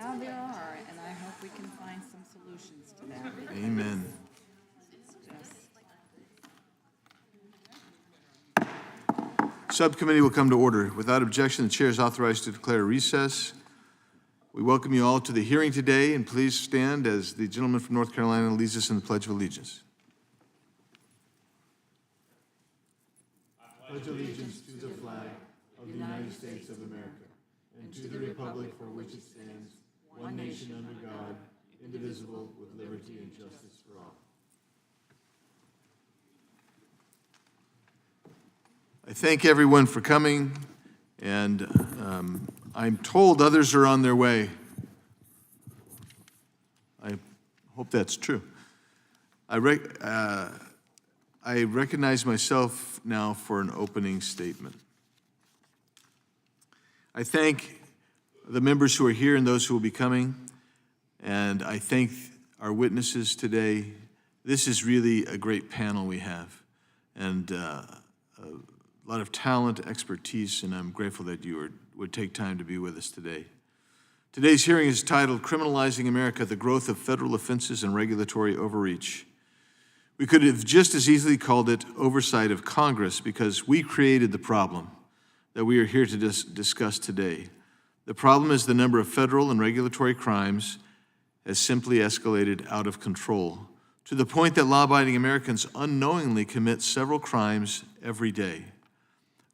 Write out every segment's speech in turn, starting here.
Yeah, there are, and I hope we can find some solutions to that. Amen. Subcommittee will come to order. Without objection, the chair is authorized to declare a recess. We welcome you all to the hearing today, and please stand as the gentleman from North Carolina leads us in the Pledge of Allegiance. I pledge allegiance to the flag of the United States of America and to the republic for which it stands, one nation under God, indivisible, with liberty and justice for all. I thank everyone for coming, and I'm told others are on their way. I hope that's true. I recognize myself now for an opening statement. I thank the members who are here and those who will be coming, and I thank our witnesses today. This is really a great panel we have, and a lot of talent, expertise, and I'm grateful that you would take time to be with us today. Today's hearing is titled Criminalizing America, the Growth of Federal Offenses and Regulatory Overreach. We could have just as easily called it Oversight of Congress because we created the problem that we are here to discuss today. The problem is the number of federal and regulatory crimes has simply escalated out of control to the point that law-abiding Americans unknowingly commit several crimes every day.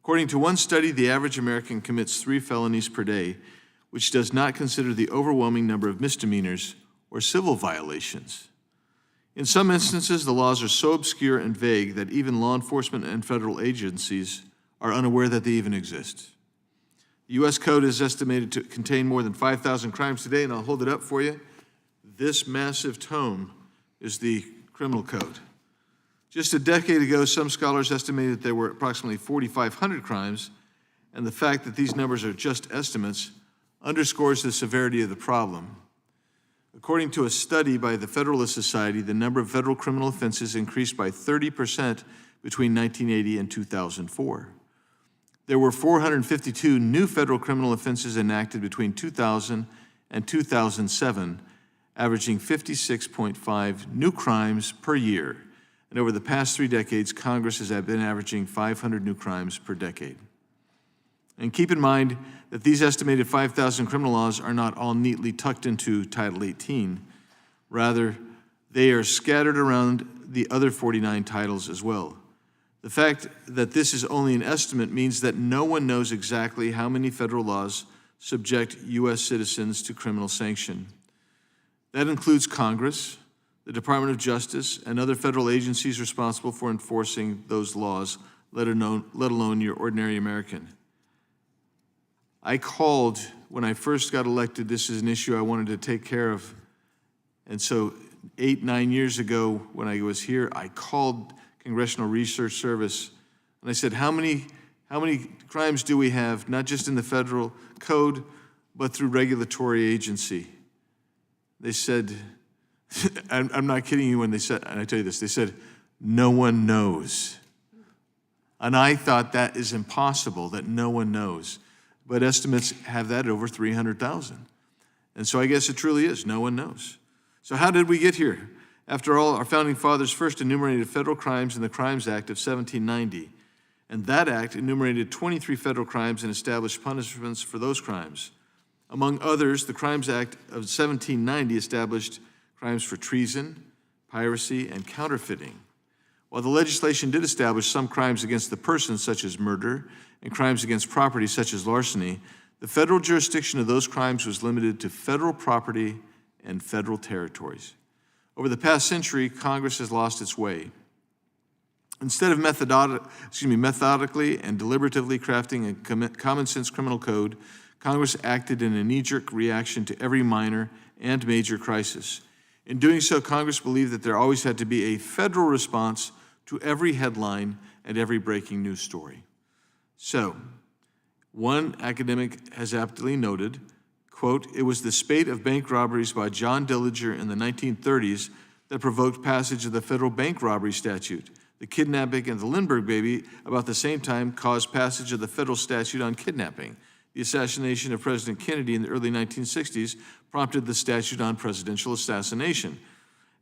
According to one study, the average American commits 3 felonies per day, which does not consider the overwhelming number of misdemeanors or civil violations. In some instances, the laws are so obscure and vague that even law enforcement and federal agencies are unaware that they even exist. The U.S. Code is estimated to contain more than 5,000 crimes today, and I'll hold it up for you. This massive tome is the Criminal Code. Just a decade ago, some scholars estimated there were approximately 4,500 crimes, and the fact that these numbers are just estimates underscores the severity of the problem. According to a study by the Federalist Society, the number of federal criminal offenses increased by 30% between 1980 and 2004. There were 452 new federal criminal offenses enacted between 2000 and 2007, averaging 56.5 new crimes per year. And over the past 3 decades, Congress has been averaging 500 new crimes per decade. And keep in mind that these estimated 5,000 criminal laws are not all neatly tucked into Title 18. Rather, they are scattered around the other 49 titles as well. The fact that this is only an estimate means that no one knows exactly how many federal laws subject U.S. citizens to criminal sanction. That includes Congress, the Department of Justice, and other federal agencies responsible for enforcing those laws, let alone your ordinary American. I called, when I first got elected, this is an issue I wanted to take care of. And so 8-9 years ago, when I was here, I called Congressional Research Service, and I said, how many crimes do we have, not just in the federal code, but through regulatory agency? They said, I'm not kidding you when they said, and I tell you this, they said, no one knows. And I thought that is impossible, that no one knows. But estimates have that over 300,000. And so I guess it truly is, no one knows. So how did we get here? After all, our founding fathers first enumerated federal crimes in the Crimes Act of 1790. And that act enumerated 23 federal crimes and established punishments for those crimes. Among others, the Crimes Act of 1790 established crimes for treason, piracy, and counterfeiting. While the legislation did establish some crimes against the person, such as murder, and crimes against property, such as larceny, the federal jurisdiction of those crimes was limited to federal property and federal territories. Over the past century, Congress has lost its way. Instead of methodically and deliberatively crafting a common-sense criminal code, Congress acted in a knee-jerk reaction to every minor and major crisis. In doing so, Congress believed that there always had to be a federal response to every headline and every breaking news story. So, one academic has aptly noted, quote, "It was the spate of bank robberies by John Dillinger in the 1930s that provoked passage of the federal bank robbery statute. The kidnapping of the Lindbergh baby about the same time caused passage of the federal statute on kidnapping. The assassination of President Kennedy in the early 1960s prompted the statute on presidential assassination,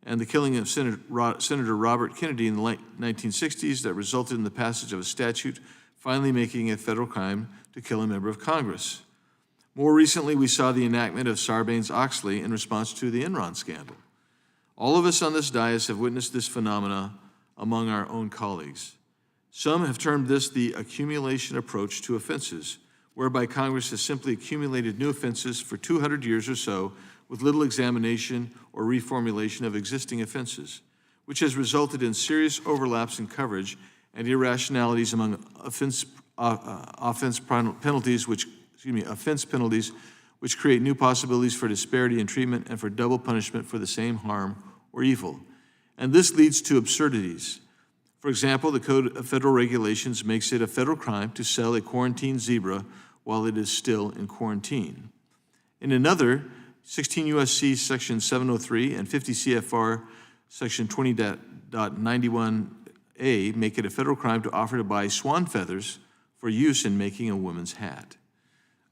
and the killing of Senator Robert Kennedy in the late 1960s that resulted in the passage of a statute finally making it a federal crime to kill a member of Congress. More recently, we saw the enactment of Sarbanes-Oxley in response to the Enron scandal. All of us on this dais have witnessed this phenomena among our own colleagues. Some have termed this the accumulation approach to offenses, whereby Congress has simply accumulated new offenses for 200 years or so with little examination or reformulation of existing offenses, which has resulted in serious overlaps in coverage and irrationalities among offense penalties, which create new possibilities for disparity in treatment and for double punishment for the same harm or evil. And this leads to absurdities. For example, the Code of Federal Regulations makes it a federal crime to sell a quarantined zebra while it is still in quarantine. In another, 16 U.S.C. Section 703 and 50 CFR Section 20.91A make it a federal crime to offer to buy swan feathers for use in making a woman's hat.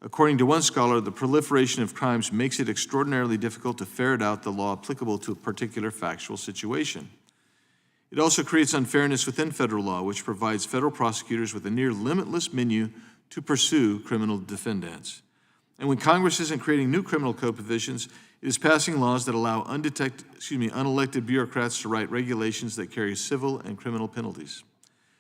According to one scholar, the proliferation of crimes makes it extraordinarily difficult to ferret out the law applicable to a particular factual situation. It also creates unfairness within federal law, which provides federal prosecutors with a near limitless menu to pursue criminal defendants. And when Congress isn't creating new criminal code provisions, it is passing laws that allow unelected bureaucrats to write regulations that carry civil and criminal penalties.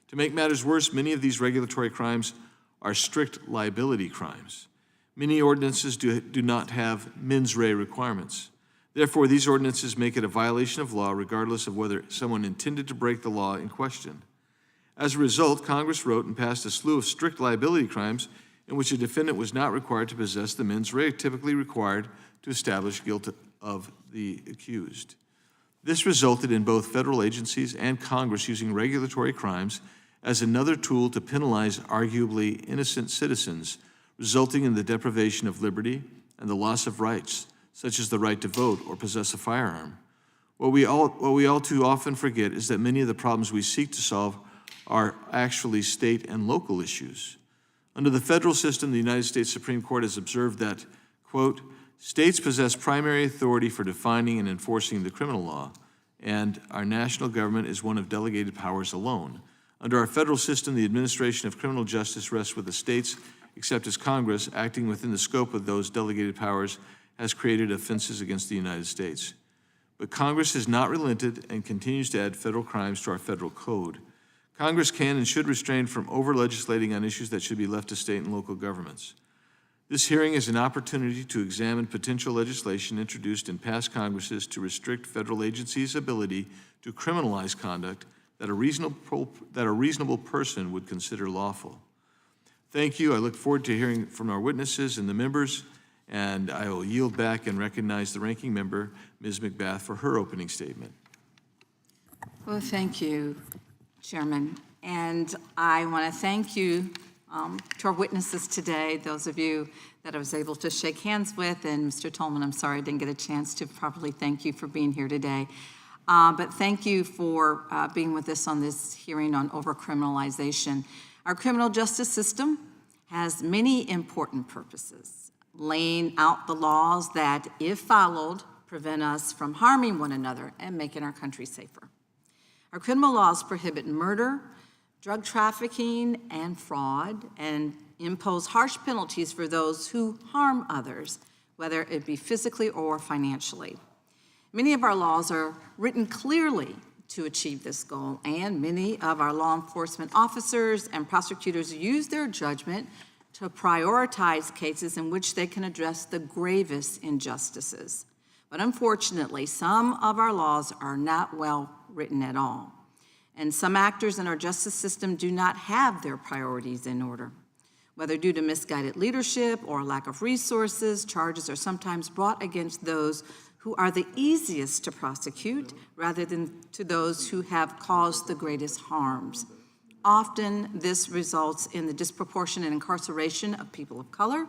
To make matters worse, many of these regulatory crimes are strict liability crimes. Many ordinances do not have mens rea requirements. Therefore, these ordinances make it a violation of law regardless of whether someone intended to break the law in question. As a result, Congress wrote and passed a slew of strict liability crimes in which a defendant was not required to possess the mens rea typically required to establish guilt of the accused. This resulted in both federal agencies and Congress using regulatory crimes as another tool to penalize arguably innocent citizens, resulting in the deprivation of liberty and the loss of rights, such as the right to vote or possess a firearm. What we all too often forget is that many of the problems we seek to solve are actually state and local issues. Under the federal system, the United States Supreme Court has observed that, quote, states possess primary authority for defining and enforcing the criminal law, and our national government is one of delegated powers alone. Under our federal system, the administration of criminal justice rests with the states, except as Congress, acting within the scope of those delegated powers, has created offenses against the United States. But Congress has not relented and continues to add federal crimes to our federal code. Congress can and should refrain from over-legislating on issues that should be left to state and local governments. This hearing is an opportunity to examine potential legislation introduced in past Congresses to restrict federal agencies' ability to criminalize conduct that a reasonable person would consider lawful. Thank you. I look forward to hearing from our witnesses and the members, and I will yield back and recognize the ranking member, Ms. McBath, for her opening statement. Well, thank you, Chairman. And I want to thank you to our witnesses today, those of you that I was able to shake hands with, and Mr. Tolman, I'm sorry I didn't get a chance to properly thank you for being here today. But thank you for being with us on this hearing on overcriminalization. Our criminal justice system has many important purposes, laying out the laws that, if followed, prevent us from harming one another and making our country safer. Our criminal laws prohibit murder, drug trafficking, and fraud, and impose harsh penalties for those who harm others, whether it be physically or financially. Many of our laws are written clearly to achieve this goal, and many of our law enforcement officers and prosecutors use their judgment to prioritize cases in which they can address the gravest injustices. But unfortunately, some of our laws are not well written at all, and some actors in our justice system do not have their priorities in order. Whether due to misguided leadership or lack of resources, charges are sometimes brought against those who are the easiest to prosecute rather than to those who have caused the greatest harms. Often, this results in the disproportionate incarceration of people of color,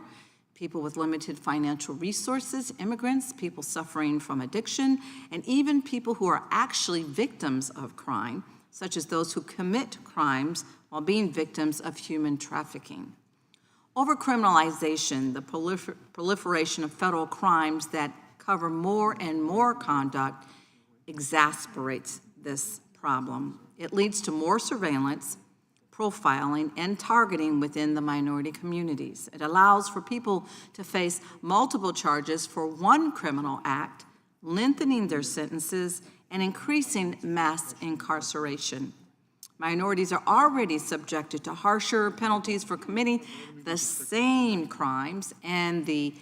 people with limited financial resources, immigrants, people suffering from addiction, and even people who are actually victims of crime, such as those who commit crimes while being victims of human trafficking. Overcriminalization, the proliferation of federal crimes that cover more and more conduct, exasperates this problem. It leads to more surveillance, profiling, and targeting within the minority communities. It allows for people to face multiple charges for one criminal act, lengthening their sentences and increasing mass incarceration. Minorities are already subjected to harsher penalties for committing the same crimes, and the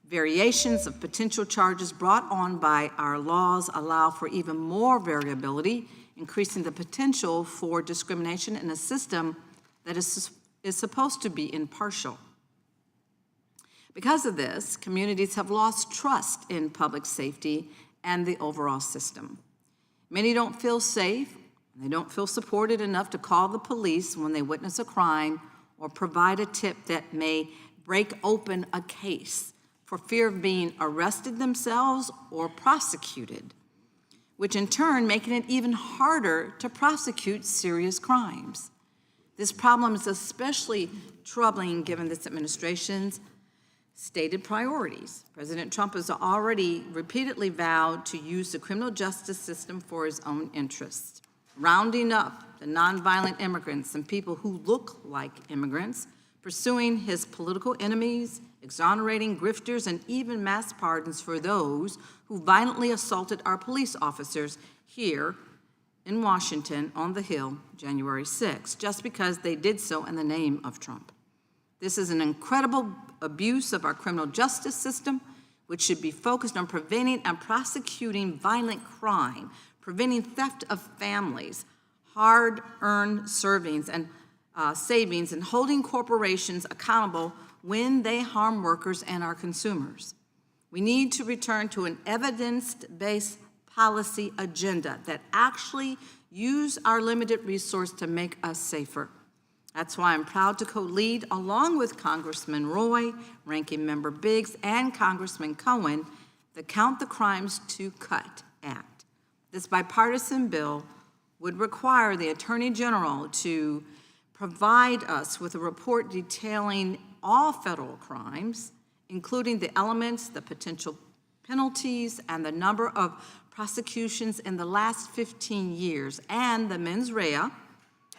variations of potential charges brought on by our laws allow for even more variability, increasing the potential for discrimination in a system that is supposed to be impartial. Because of this, communities have lost trust in public safety and the overall system. Many don't feel safe, and they don't feel supported enough to call the police when they witness a crime or provide a tip that may break open a case for fear of being arrested themselves or prosecuted, which in turn making it even harder to prosecute serious crimes. This problem is especially troubling given this administration's stated priorities. President Trump has already repeatedly vowed to use the criminal justice system for his own interests, rounding up the nonviolent immigrants and people who look like immigrants, pursuing his political enemies, exonerating grifters, and even mass pardons for those who violently assaulted our police officers here in Washington on the Hill January 6th, just because they did so in the name of Trump. This is an incredible abuse of our criminal justice system, which should be focused on preventing and prosecuting violent crime, preventing theft of families, hard-earned savings, and holding corporations accountable when they harm workers and our consumers. We need to return to an evidence-based policy agenda that actually use our limited resource to make us safer. That's why I'm proud to co-lead, along with Congressman Roy, Ranking Member Biggs, and Congressman Cohen, the Count the Crimes to Cut Act. This bipartisan bill would require the Attorney General to provide us with a report detailing all federal crimes, including the elements, the potential penalties, and the number of prosecutions in the last 15 years, and the mens rea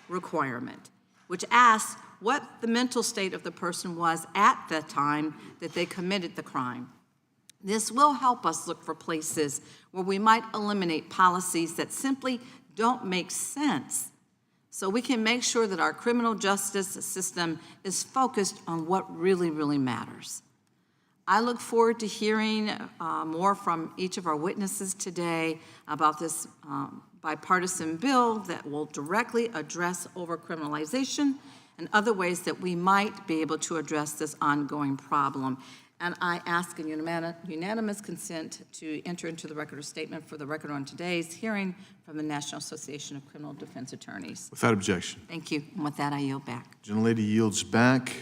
requirement, which asks what the mental state of the person was at the time that they committed the crime. This will help us look for places where we might eliminate policies that simply don't make sense, so we can make sure that our criminal justice system is focused on what really, really matters. I look forward to hearing more from each of our witnesses today about this bipartisan bill that will directly address overcriminalization and other ways that we might be able to address this ongoing problem. And I ask in unanimous consent to enter into the record a statement for the record on today's hearing from the National Association of Criminal Defense Attorneys. Without objection. Thank you. And with that, I yield back. Gentlelady yields back.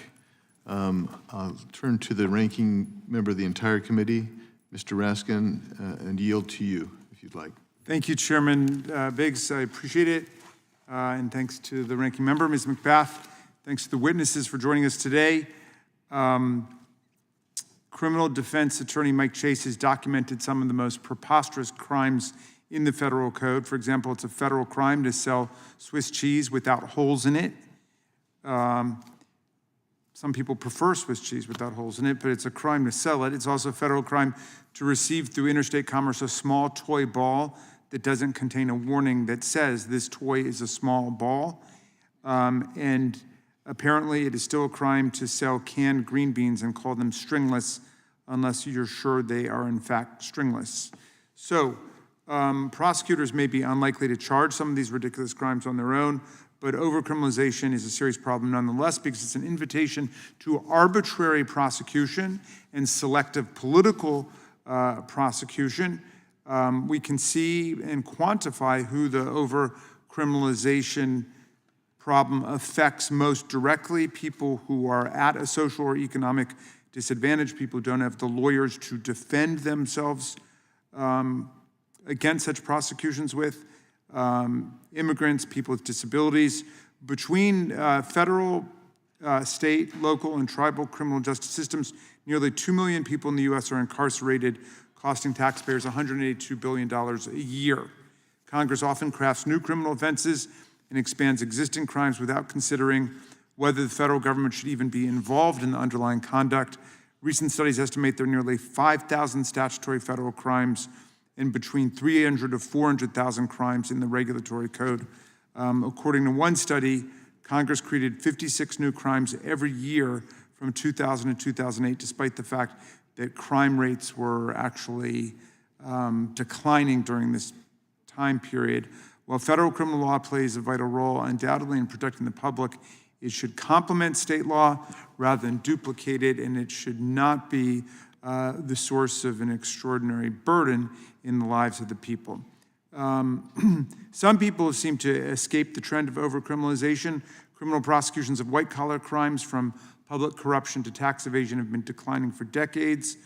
I'll turn to the ranking member of the entire committee, Mr. Raskin, and yield to you, if you'd like. Thank you, Chairman Biggs. I appreciate it. And thanks to the ranking member, Ms. McBath. Thanks to the witnesses for joining us today. Criminal defense attorney Mike Chase has documented some of the most preposterous crimes in the federal code. For example, it's a federal crime to sell Swiss cheese without holes in it. Some people prefer Swiss cheese without holes in it, but it's a crime to sell it. It's also a federal crime to receive through interstate commerce a small toy ball that doesn't contain a warning that says this toy is a small ball. And apparently it is still a crime to sell canned green beans and call them stringless unless you're sure they are in fact stringless. So prosecutors may be unlikely to charge some of these ridiculous crimes on their own, but overcriminalization is a serious problem nonetheless because it's an invitation to arbitrary prosecution and selective political prosecution. We can see and quantify who the overcriminalization problem affects most directly: people who are at a social or economic disadvantage, people who don't have the lawyers to defend themselves against such prosecutions with, immigrants, people with disabilities. Between federal state, local, and tribal criminal justice systems. Nearly 2 million people in the U.S. are incarcerated, costing taxpayers $182 billion a year. Congress often crafts new criminal offenses and expands existing crimes without considering whether the federal government should even be involved in the underlying conduct. Recent studies estimate there are nearly 5,000 statutory federal crimes and between 300 to 400,000 crimes in the regulatory code. According to one study, Congress created 56 new crimes every year from 2000 to 2008, despite the fact that crime rates were actually declining during this time period. While federal criminal law plays a vital role undoubtedly in protecting the public, it should complement state law rather than duplicate it, and it should not be the source of an extraordinary burden in the lives of the people. Some people seem to escape the trend of overcriminalization. Criminal prosecutions of white-collar crimes, from public corruption to tax evasion, have been declining for decades.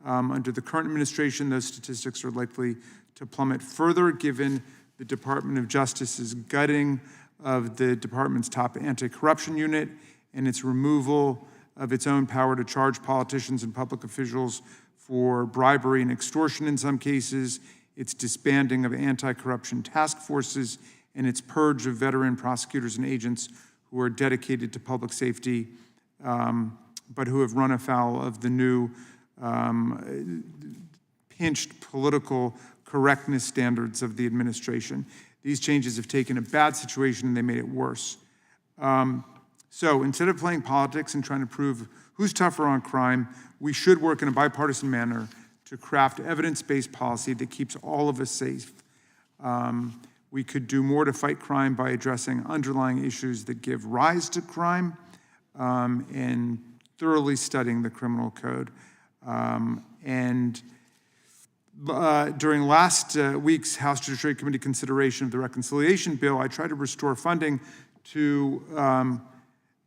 Under the current administration, those statistics are likely to plummet further, given the Department of Justice's gutting of the department's top anti-corruption unit and its removal of its own power to charge politicians and public officials for bribery and extortion in some cases, its disbanding of anti-corruption task forces, and its purge of veteran prosecutors and agents who are dedicated to public safety, but who have run afoul of the new pinched political correctness standards of the administration. These changes have taken a bad situation and they made it worse. So instead of playing politics and trying to prove who's tougher on crime, we should work in a bipartisan manner to craft evidence-based policy that keeps all of us safe. We could do more to fight crime by addressing underlying issues that give rise to crime and thoroughly studying the criminal code. During last week's House Judiciary Committee consideration of the reconciliation bill, I tried to restore funding to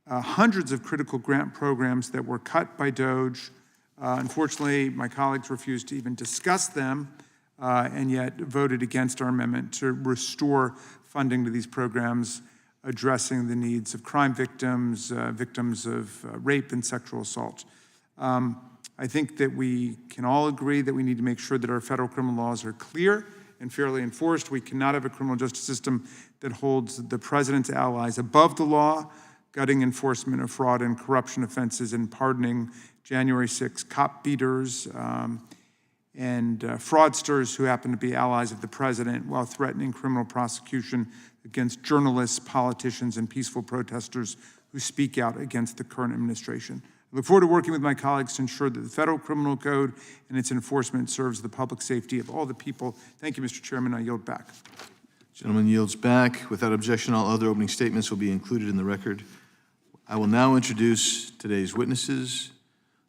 hundreds of critical grant programs that were cut by DOJ. Unfortunately, my colleagues refused to even discuss them and yet voted against our amendment to restore funding to these programs addressing the needs of crime victims, victims of rape and sexual assault. I think that we can all agree that we need to make sure that our federal criminal laws are clear and fairly enforced. We cannot have a criminal justice system that holds the president's allies above the law, gutting enforcement of fraud and corruption offenses and pardoning January 6 cop beaters and fraudsters who happen to be allies of the president, while threatening criminal prosecution against journalists, politicians, and peaceful protesters who speak out against the current administration. I look forward to working with my colleagues to ensure that the federal criminal code and its enforcement serves the public safety of all the people. Thank you, Mr. Chairman. I yield back. Gentleman yields back. Without objection, all other opening statements will be included in the record. I will now introduce today's witnesses.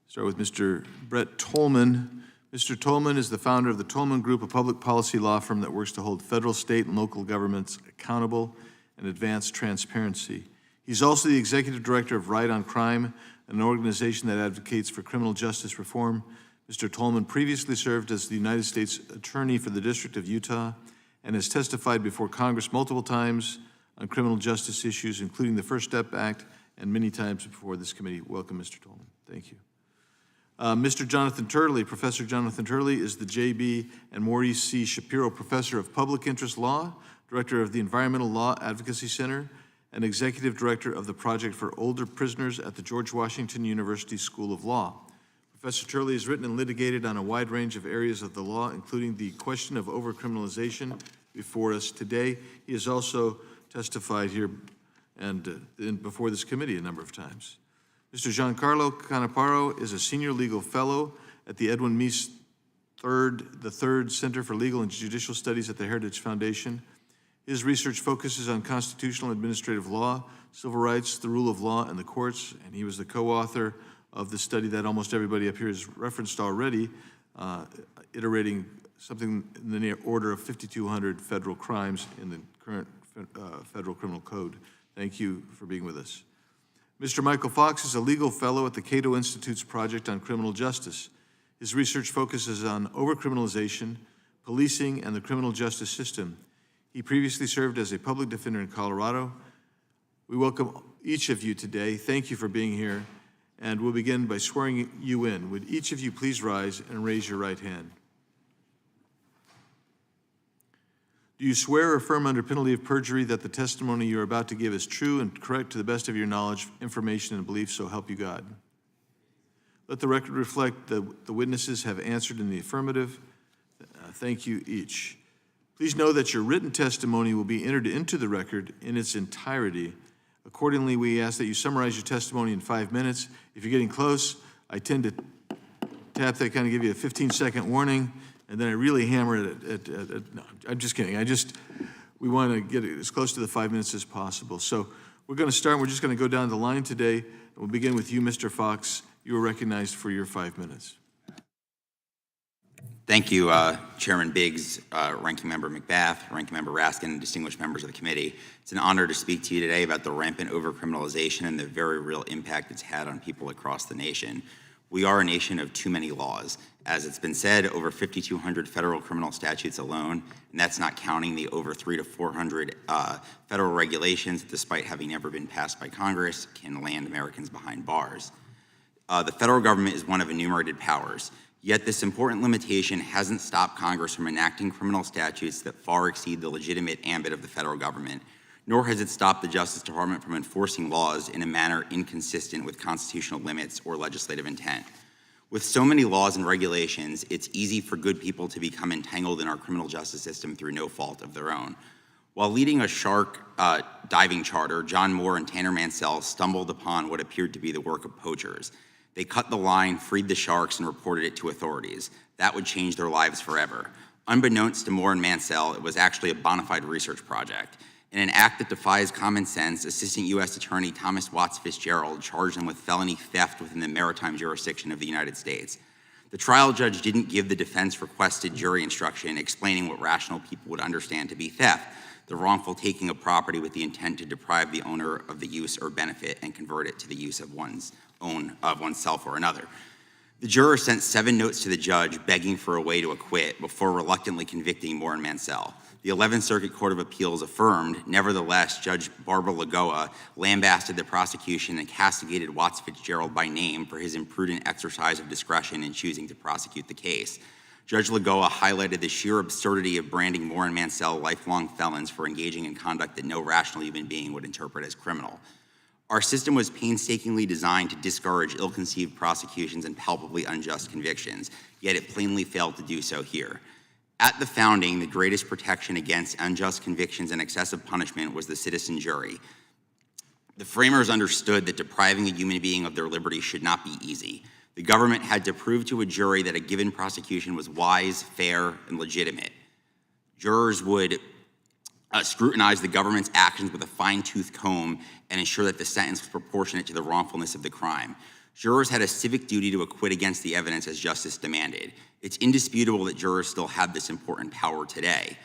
Start with Mr. Brett Tolman. Mr. Tolman is the founder of the Tolman Group, a public policy law firm that works to hold federal, state, and local governments accountable and advance transparency. He's also the executive director of Right on Crime, an organization that advocates for criminal justice reform. Mr. Tolman previously served as the United States Attorney for the District of Utah and has testified before Congress multiple times on criminal justice issues, including the First Step Act, and many times before this committee. Welcome, Mr. Tolman. Thank you. Mr. Jonathan Turley, Professor Jonathan Turley is the J.B. and Maurice C. Shapiro Professor of Public Interest Law, Director of the Environmental Law Advocacy Center, and Executive Director of the Project for Older Prisoners at the George Washington University School of Law. Professor Turley has written and litigated on a wide range of areas of the law, including the question of overcriminalization before us today. He has also testified here and before this committee a number of times. Mr. Giancarlo Canaparo is a senior legal fellow at the Edwin Meese III Center for Legal and Judicial Studies at the Heritage Foundation. His research focuses on constitutional administrative law, civil rights, the rule of law, and the courts, and he was the co-author of the study that almost everybody up here has referenced already, iterating something in the near order of 5,200 federal crimes in the current federal criminal code. Thank you for being with us. Mr. Michael Fox is a legal fellow at the Cato Institute's Project on Criminal Justice. His research focuses on overcriminalization, policing, and the criminal justice system. He previously served as a public defender in Colorado. We welcome each of you today. Thank you for being here. And we'll begin by swearing you in. Would each of you please rise and raise your right hand? Do you swear or affirm under penalty of perjury that the testimony you are about to give is true and correct to the best of your knowledge, information, and belief, so help you God? Let the record reflect that the witnesses have answered in the affirmative. Thank you each. Please know that your written testimony will be entered into the record in its entirety. Accordingly, we ask that you summarize your testimony in 5 minutes. If you're getting close, I tend to tap that, kind of give you a 15-second warning, and then I really hammer it no, I'm just kidding. We want to get it as close to the 5 minutes as possible. So we're going to start. We're just going to go down the line today. And we'll begin with you, Mr. Fox. You are recognized for your 5 minutes. Thank you, Chairman Biggs, Ranking Member McBath, Ranking Member Raskin, and distinguished members of the committee. It's an honor to speak to you today about the rampant overcriminalization and the very real impact it's had on people across the nation. We are a nation of too many laws. As it's been said, over 5,200 federal criminal statutes alone, and that's not counting the over 300 to 400 federal regulations that, despite having never been passed by Congress, can land Americans behind bars. The federal government is one of enumerated powers. Yet this important limitation hasn't stopped Congress from enacting criminal statutes that far exceed the legitimate ambit of the federal government, nor has it stopped the Justice Department from enforcing laws in a manner inconsistent with constitutional limits or legislative intent. With so many laws and regulations, it's easy for good people to become entangled in our criminal justice system through no fault of their own. While leading a shark diving charter, John Moore and Tanner Mansell stumbled upon what appeared to be the work of poachers. They cut the line, freed the sharks, and reported it to authorities. That would change their lives forever. Unbeknownst to Moore and Mansell, it was actually a bona fide research project. In an act that defies common sense, Assistant U.S. Attorney Thomas Watts Fitzgerald charged them with felony theft within the maritime jurisdiction of the United States. The trial judge didn't give the defense requested jury instruction explaining what rational people would understand to be theft, the wrongful taking of property with the intent to deprive the owner of the use or benefit and convert it to the use of oneself or another. The juror sent 7 notes to the judge begging for a way to acquit before reluctantly convicting Moore and Mansell. The 11th Circuit Court of Appeals affirmed. Nevertheless, Judge Barbara Lagoa lambasted the prosecution and castigated Watts Fitzgerald by name for his imprudent exercise of discretion in choosing to prosecute the case. Judge Lagoa highlighted the sheer absurdity of branding Moore and Mansell lifelong felons for engaging in conduct that no rational human being would interpret as criminal. Our system was painstakingly designed to discourage ill-conceived prosecutions and palpably unjust convictions, yet it plainly failed to do so here. At the founding, the greatest protection against unjust convictions and excessive punishment was the citizen jury. The framers understood that depriving a human being of their liberty should not be easy. The government had to prove to a jury that a given prosecution was wise, fair, and legitimate. Jurors would scrutinize the government's actions with a fine-tooth comb and ensure that the sentence was proportionate to the wrongfulness of the crime. Jurors had a civic duty to acquit against the evidence as justice demanded. It's indisputable that jurors still have this important power today.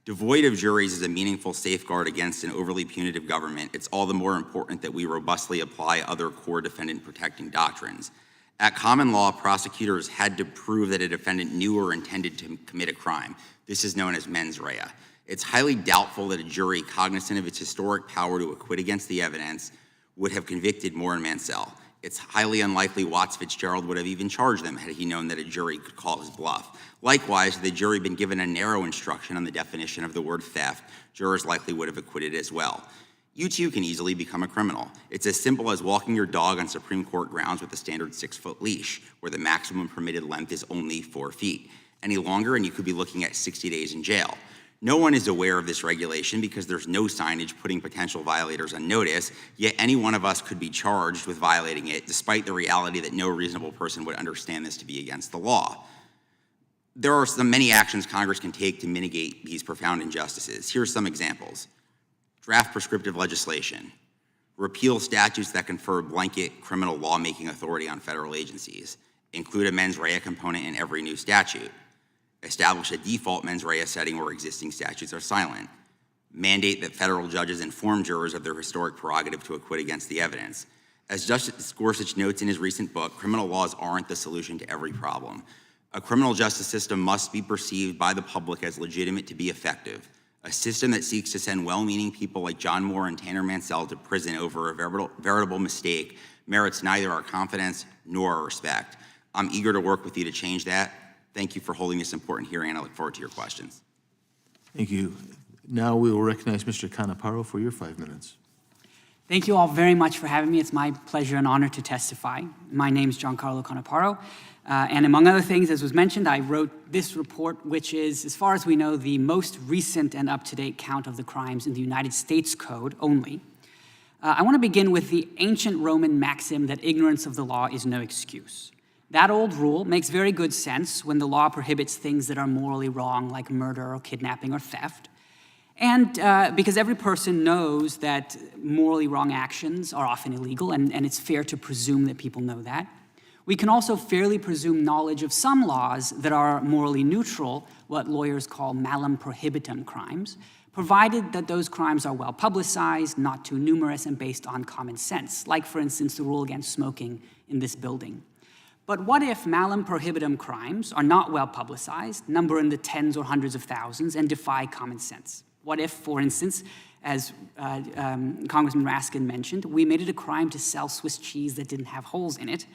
Devoid of juries is a meaningful safeguard against an overly punitive government. It's all the more important that we robustly apply other core defendant protecting doctrines. At common law, prosecutors had to prove that a defendant knew or intended to commit a crime. This is known as mens rea. It's highly doubtful that a jury, cognizant of its historic power to acquit against the evidence, would have convicted Moore and Mansell. It's highly unlikely Watts Fitzgerald would have even charged them had he known that a jury could call his bluff. Likewise, had the jury been given a narrow instruction on the definition of the word theft, jurors likely would have acquitted as well. You too can easily become a criminal. It's as simple as walking your dog on Supreme Court grounds with a standard 6-foot leash, where the maximum permitted length is only 4 feet. Any longer, and you could be looking at 60 days in jail. No one is aware of this regulation because there's no signage putting potential violators on notice, yet any one of us could be charged with violating it, despite the reality that no reasonable person would understand this to be against the law. There are many actions Congress can take to mitigate these profound injustices. Here are some examples. Draft prescriptive legislation. Repeal statutes that confer blanket criminal lawmaking authority on federal agencies. Include a mens rea component in every new statute. Establish a default mens rea setting where existing statutes are silent. Mandate that federal judges inform jurors of their historic prerogative to acquit against the evidence. As Justice Gorsuch notes in his recent book, criminal laws aren't the solution to every problem. A criminal justice system must be perceived by the public as legitimate to be effective. a system that seeks to send well-meaning people like John Moore and Tanner Mansell to prison over a veritable mistake merits neither our confidence nor our respect. I'm eager to work with you to change that. Thank you for holding this important hearing, and I look forward to your questions. Thank you. Now we will recognize Mr. Canaparo for your 5 minutes. Thank you all very much for having me. It's my pleasure and honor to testify. My name is Giancarlo Canaparo, and among other things, as was mentioned, I wrote this report, which is, as far as we know, the most recent and up-to-date count of the crimes in the United States Code only. I want to begin with the ancient Roman maxim that ignorance of the law is no excuse. That old rule makes very good sense when the law prohibits things that are morally wrong, like murder or kidnapping or theft. And because every person knows that morally wrong actions are often illegal, and it's fair to presume that people know that. We can also fairly presume knowledge of some laws that are morally neutral, what lawyers call malum prohibitum crimes, provided that those crimes are well publicized, not too numerous, and based on common sense, like, for instance, the rule against smoking in this building. But what if malum prohibitum crimes are not well publicized, number in the tens or hundreds of thousands, and defy common sense? What if, for instance, as Congressman Raskin mentioned, we made it a crime to sell Swiss cheese that didn't have holes in it?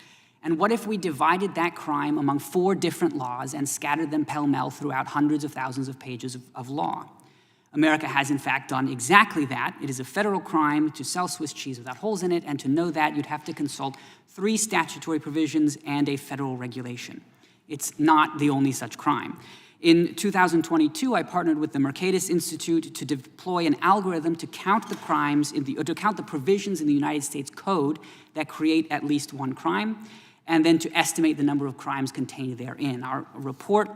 And what if we divided that crime among 4 different laws and scattered them pell-mell throughout hundreds of thousands of pages of law? America has, in fact, done exactly that. It is a federal crime to sell Swiss cheese without holes in it, and to know that, you'd have to consult 3 statutory provisions and a federal regulation. It's not the only such crime. In 2022, I partnered with the Mercatus Institute to deploy an algorithm to count the crimes to count the provisions in the United States Code that create at least one crime, and then to estimate the number of crimes contained therein. Our report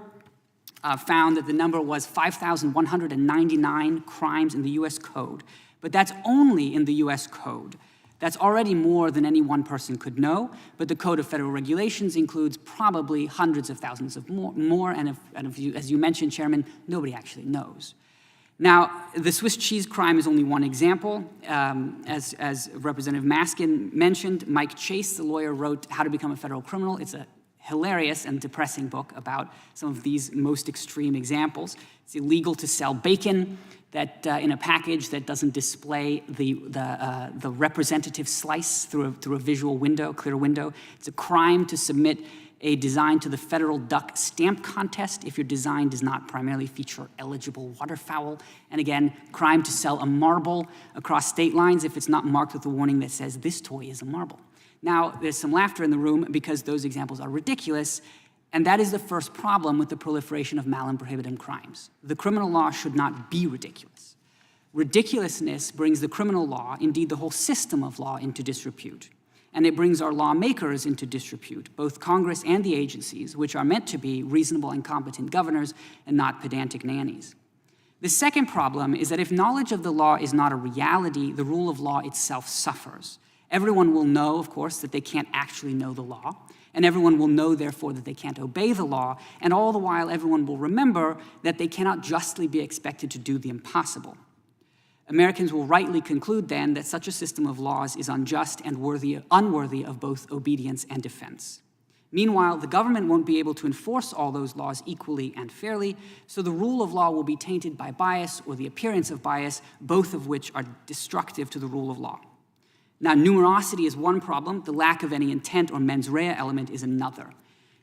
found that the number was 5,199 crimes in the U.S. Code, but that's only in the U.S. Code. That's already more than any one person could know, but the Code of Federal Regulations includes probably hundreds of thousands of more, and as you mentioned, Chairman, nobody actually knows. Now, the Swiss cheese crime is only one example. As Representative Maskin mentioned, Mike Chase, the lawyer, wrote How to Become a Federal Criminal. It's a hilarious and depressing book about some of these most extreme examples. It's illegal to sell bacon that in a package that doesn't display the representative slice through a visual window, clear window. It's a crime to submit a design to the federal duck stamp contest if your design does not primarily feature eligible waterfowl. And again, crime to sell a marble across state lines if it's not marked with a warning that says this toy is a marble. Now, there's some laughter in the room because those examples are ridiculous, and that is the first problem with the proliferation of malum prohibitum crimes. The criminal law should not be ridiculous. Ridiculousness brings the criminal law, indeed the whole system of law, into disrepute. And it brings our lawmakers into disrepute, both Congress and the agencies, which are meant to be reasonable and competent governors and not pedantic nannies. The second problem is that if knowledge of the law is not a reality, the rule of law itself suffers. Everyone will know, of course, that they can't actually know the law, and everyone will know, therefore, that they can't obey the law, and all the while everyone will remember that they cannot justly be expected to do the impossible. Americans will rightly conclude, then, that such a system of laws is unjust and unworthy of both obedience and defense. Meanwhile, the government won't be able to enforce all those laws equally and fairly, so the rule of law will be tainted by bias or the appearance of bias, both of which are destructive to the rule of law. Now, numerosity is one problem. The lack of any intent or mens rea element is another.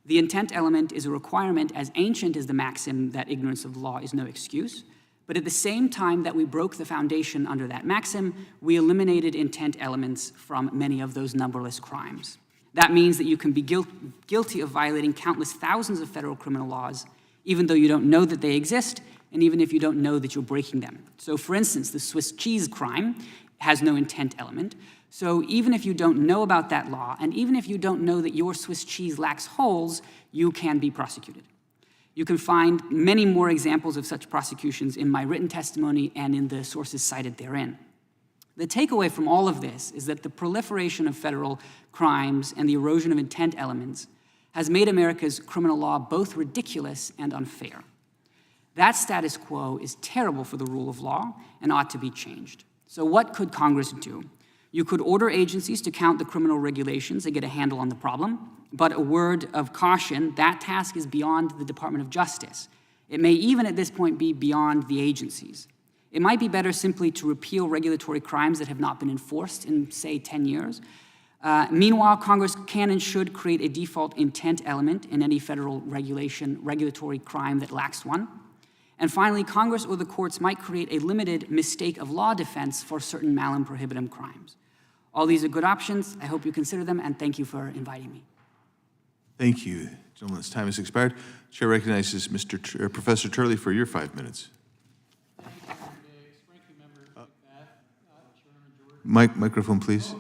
The intent element is a requirement as ancient as the maxim that ignorance of the law is no excuse. But at the same time that we broke the foundation under that maxim, we eliminated intent elements from many of those numberless crimes. That means that you can be guilty of violating countless thousands of federal criminal laws, even though you don't know that they exist, and even if you don't know that you're breaking them. So, for instance, the Swiss cheese crime has no intent element. So even if you don't know about that law, and even if you don't know that your Swiss cheese lacks holes, you can be prosecuted. You can find many more examples of such prosecutions in my written testimony and in the sources cited therein. The takeaway from all of this is that the proliferation of federal crimes and the erosion of intent elements has made America's criminal law both ridiculous and unfair. That status quo is terrible for the rule of law and ought to be changed. So what could Congress do? You could order agencies to count the criminal regulations and get a handle on the problem, but a word of caution, that task is beyond the Department of Justice. It may even at this point be beyond the agencies. It might be better simply to repeal regulatory crimes that have not been enforced in, say, 10 years. Meanwhile, Congress can and should create a default intent element in any federal regulatory crime that lacks one. And finally, Congress or the courts might create a limited mistake of law defense for certain malum prohibitum crimes. All these are good options. I hope you consider them, and thank you for inviting me. Thank you, gentlemen's time has expired. Chair recognizes Professor Turley for your 5 minutes. Microphone, please.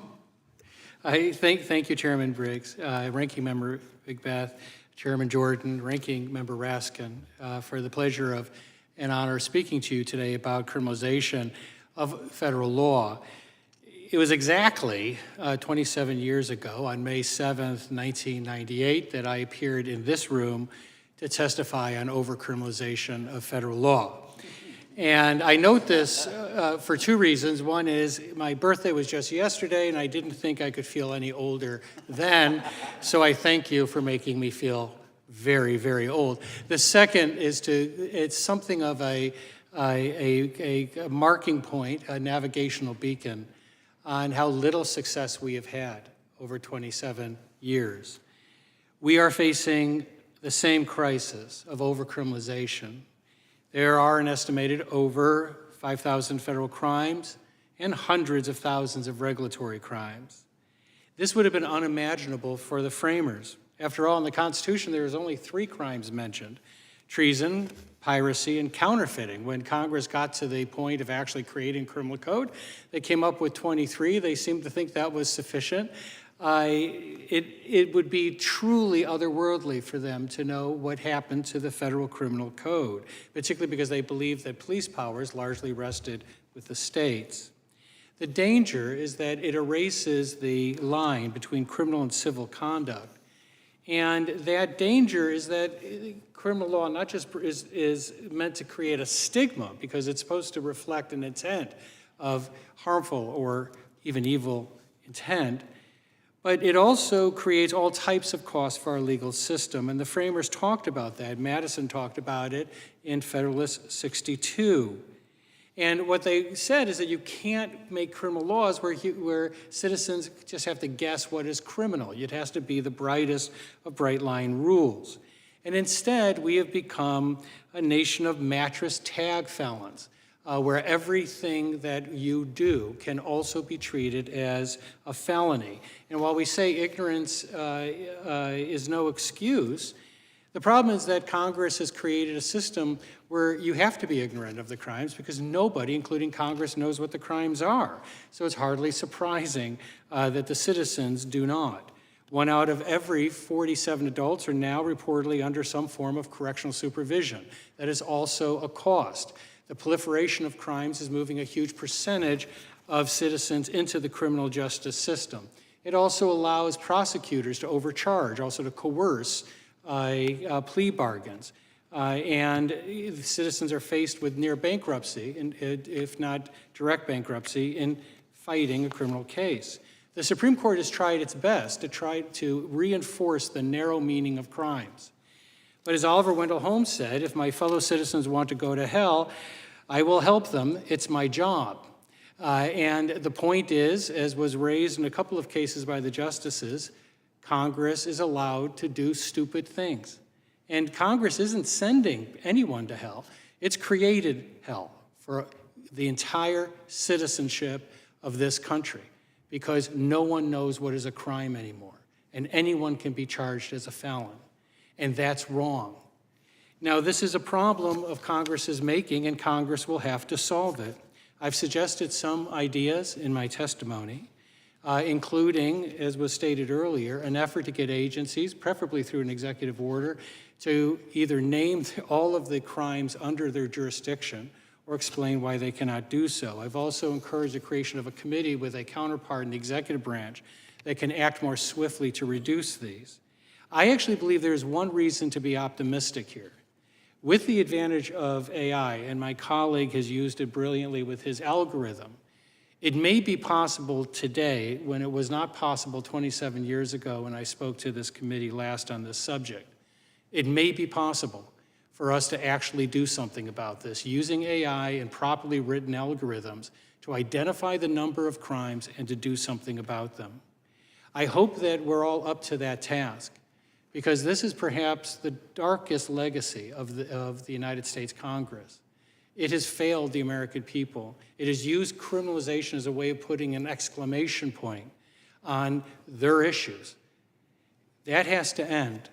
Thank you, Chairman Briggs, Ranking Member McBeth, Chairman Jordan, Ranking Member Raskin, for the pleasure of and honor of speaking to you today about criminalization of federal law. It was exactly 27 years ago, on May 7th, 1998, that I appeared in this room to testify on overcriminalization of federal law. And I note this for two reasons. One is my birthday was just yesterday, and I didn't think I could feel any older then, so I thank you for making me feel very, very old. The second is it's something of a marking point, a navigational beacon on how little success we have had over 27 years. We are facing the same crisis of overcriminalization. There are an estimated over 5,000 federal crimes and hundreds of thousands of regulatory crimes. This would have been unimaginable for the framers. After all, in the Constitution, there is only 3 crimes mentioned: treason, piracy, and counterfeiting. When Congress got to the point of actually creating criminal code, they came up with 23. They seemed to think that was sufficient. It would be truly otherworldly for them to know what happened to the federal criminal code, particularly because they believed that police powers largely rested with the states. The danger is that it erases the line between criminal and civil conduct. And that danger is that criminal law not just is meant to create a stigma, because it's supposed to reflect an intent of harmful or even evil intent, but it also creates all types of costs for our legal system. And the framers talked about that. Madison talked about it in Federalist 62. And what they said is that you can't make criminal laws where citizens just have to guess what is criminal. It has to be the brightest of bright line rules. And instead, we have become a nation of mattress tag felons, where everything that you do can also be treated as a felony. And while we say ignorance is no excuse, the problem is that Congress has created a system where you have to be ignorant of the crimes because nobody, including Congress, knows what the crimes are. So it's hardly surprising that the citizens do not. 1 out of every 47 adults are now reportedly under some form of correctional supervision. That is also a cost. The proliferation of crimes is moving a huge percentage of citizens into the criminal justice system. It also allows prosecutors to overcharge, also to coerce plea bargains. And citizens are faced with near bankruptcy, if not direct bankruptcy, in fighting a criminal case. The Supreme Court has tried its best to try to reinforce the narrow meaning of crimes. But as Oliver Wendell Holmes said, if my fellow citizens want to go to hell, I will help them. It's my job. And the point is, as was raised in a couple of cases by the justices, Congress is allowed to do stupid things. And Congress isn't sending anyone to hell. It's created hell for the entire citizenship of this country because no one knows what is a crime anymore, and anyone can be charged as a felon. And that's wrong. Now, this is a problem of Congress's making, and Congress will have to solve it. I've suggested some ideas in my testimony, including, as was stated earlier, an effort to get agencies, preferably through an executive order, to either name all of the crimes under their jurisdiction or explain why they cannot do so. I've also encouraged the creation of a committee with a counterpart in the executive branch that can act more swiftly to reduce these. I actually believe there's one reason to be optimistic here. With the advantage of AI, and my colleague has used it brilliantly with his algorithm, it may be possible today when it was not possible 27 years ago when I spoke to this committee last on this subject. It may be possible for for us to actually do something about this, using AI and properly written algorithms to identify the number of crimes and to do something about them. I hope that we're all up to that task, because this is perhaps the darkest legacy of the United States Congress. It has failed the American people. It has used criminalization as a way of putting an exclamation point on their issues. That has to end.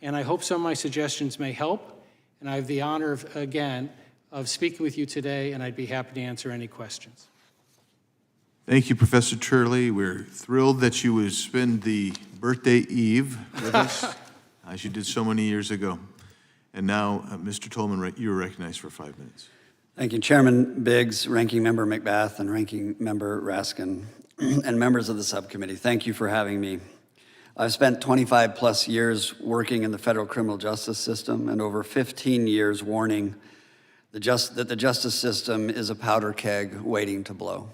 And I hope some of my suggestions may help. And I have the honor, again, of speaking with you today, and I'd be happy to answer any questions. Thank you, Professor Turley. We're thrilled that you would spend the birthday eve with us, as you did so many years ago. And now, Mr. Tolman, you are recognized for 5 minutes. Thank you, Chairman Biggs, Ranking Member McBath, and Ranking Member Raskin, and members of the subcommittee. Thank you for having me. I've spent 25 plus years working in the federal criminal justice system and over 15 years warning that the justice system is a powder keg waiting to blow.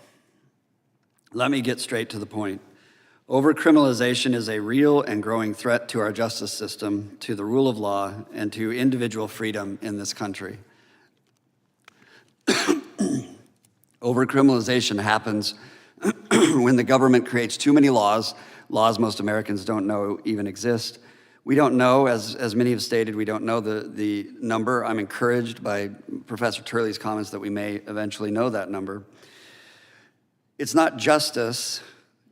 Let me get straight to the point. Overcriminalization is a real and growing threat to our justice system, to the rule of law, and to individual freedom in this country. Overcriminalization happens when the government creates too many laws most Americans don't know even exist. We don't know, as many have stated, we don't know the number. I'm encouraged by Professor Turley's comments that we may eventually know that number. It's not justice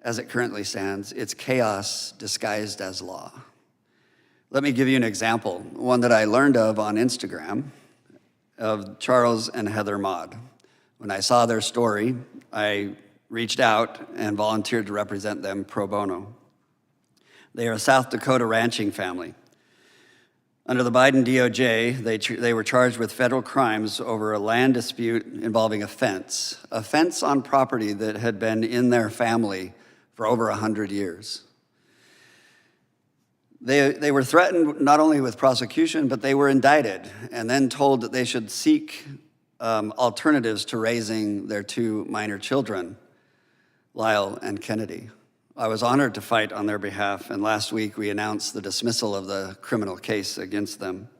as it currently stands, it's chaos disguised as law. Let me give you an example, one that I learned of on Instagram, of Charles and Heather Maud. When I saw their story, I reached out and volunteered to represent them pro bono. They are a South Dakota ranching family. Under the Biden DOJ, they were charged with federal crimes over a land dispute involving a fence on property that had been in their family for over 100 years. They were threatened not only with prosecution, but they were indicted and then told that they should seek alternatives to raising their 2 minor children, Lyle and Kennedy. I was honored to fight on their behalf, and last week we announced the dismissal of the criminal case against them.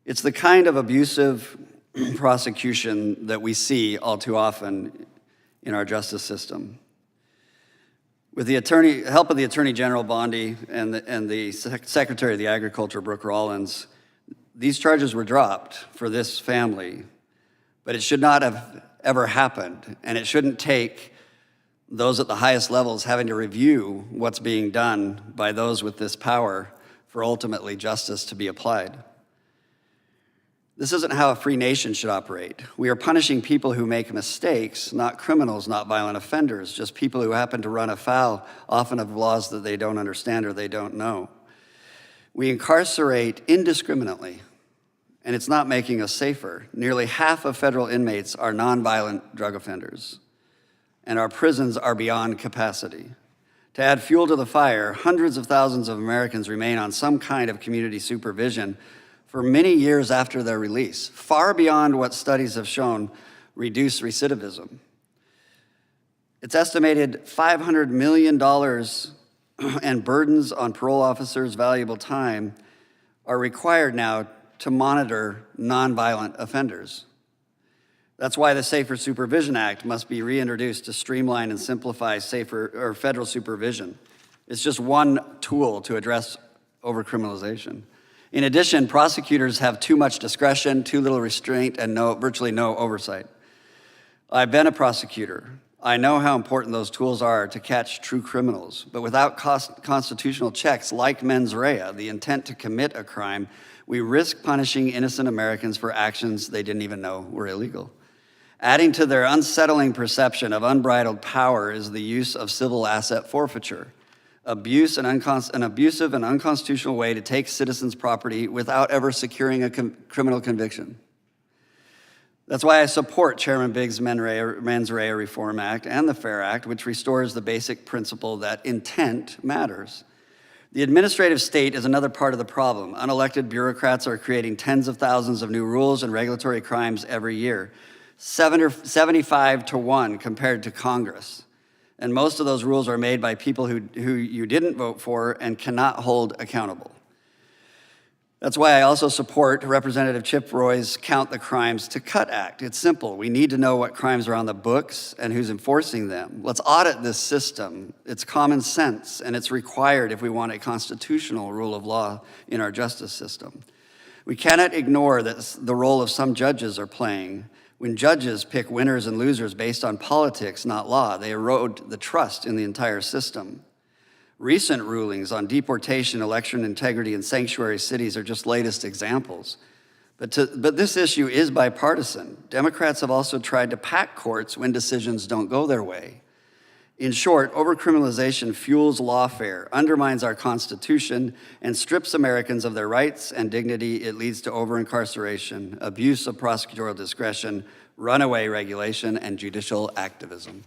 It's the kind of abusive prosecution that we see all too often in our justice system. With the help of the Attorney General Bondi and the Secretary of the Agriculture, Brooke Rollins, these charges were dropped for this family, but it should not have ever happened, and it shouldn't take those at the highest levels having to review what's being done by those with this power for ultimately justice to be applied. This isn't how a free nation should operate. We are punishing people who make mistakes, not criminals, not violent offenders, just people who happen to run afoul, often of laws that they don't understand or they don't know. We incarcerate indiscriminately, and it's not making us safer. Nearly half of federal inmates are nonviolent drug offenders, and our prisons are beyond capacity. To add fuel to the fire, hundreds of thousands of Americans remain on some kind of community supervision for many years after their release, far beyond what studies have shown reduce recidivism. It's estimated $500 million and burdens on parole officers' valuable time are required now to monitor nonviolent offenders. That's why the Safer Supervision Act must be reintroduced to streamline and simplify federal supervision. It's just one tool to address overcriminalization. In addition, prosecutors have too much discretion, too little restraint, and virtually no oversight. I've been a prosecutor. I know how important those tools are to catch true criminals, but without constitutional checks like mens rea, the intent to commit a crime, we risk punishing innocent Americans for actions they didn't even know were illegal. Adding to their unsettling perception of unbridled power is the use of civil asset forfeiture, an abusive and unconstitutional way to take citizens' property without ever securing a criminal conviction. That's why I support Chairman Biggs' Mens Rea Reform Act and the FAIR Act, which restores the basic principle that intent matters. The administrative state is another part of the problem. Unelected bureaucrats are creating tens of thousands of new rules and regulatory crimes every year. 75 to 1 compared to Congress. And most of those rules are made by people who you didn't vote for and cannot hold accountable. That's why I also support Representative Chip Roy's Count the Crimes to Cut Act. It's simple. We need to know what crimes are on the books and who's enforcing them. Let's audit this system. It's common sense, and it's required if we want a constitutional rule of law in our justice system. We cannot ignore the role of some judges are playing. When judges pick winners and losers based on politics, not law, they erode the trust in the entire system. Recent rulings on deportation, election integrity, and sanctuary cities are just latest examples. But this issue is bipartisan. Democrats have also tried to pack courts when decisions don't go their way. In short, overcriminalization fuels lawfare, undermines our Constitution, and strips Americans of their rights and dignity. It leads to over-incarceration, abuse of prosecutorial discretion, runaway regulation, and judicial activism.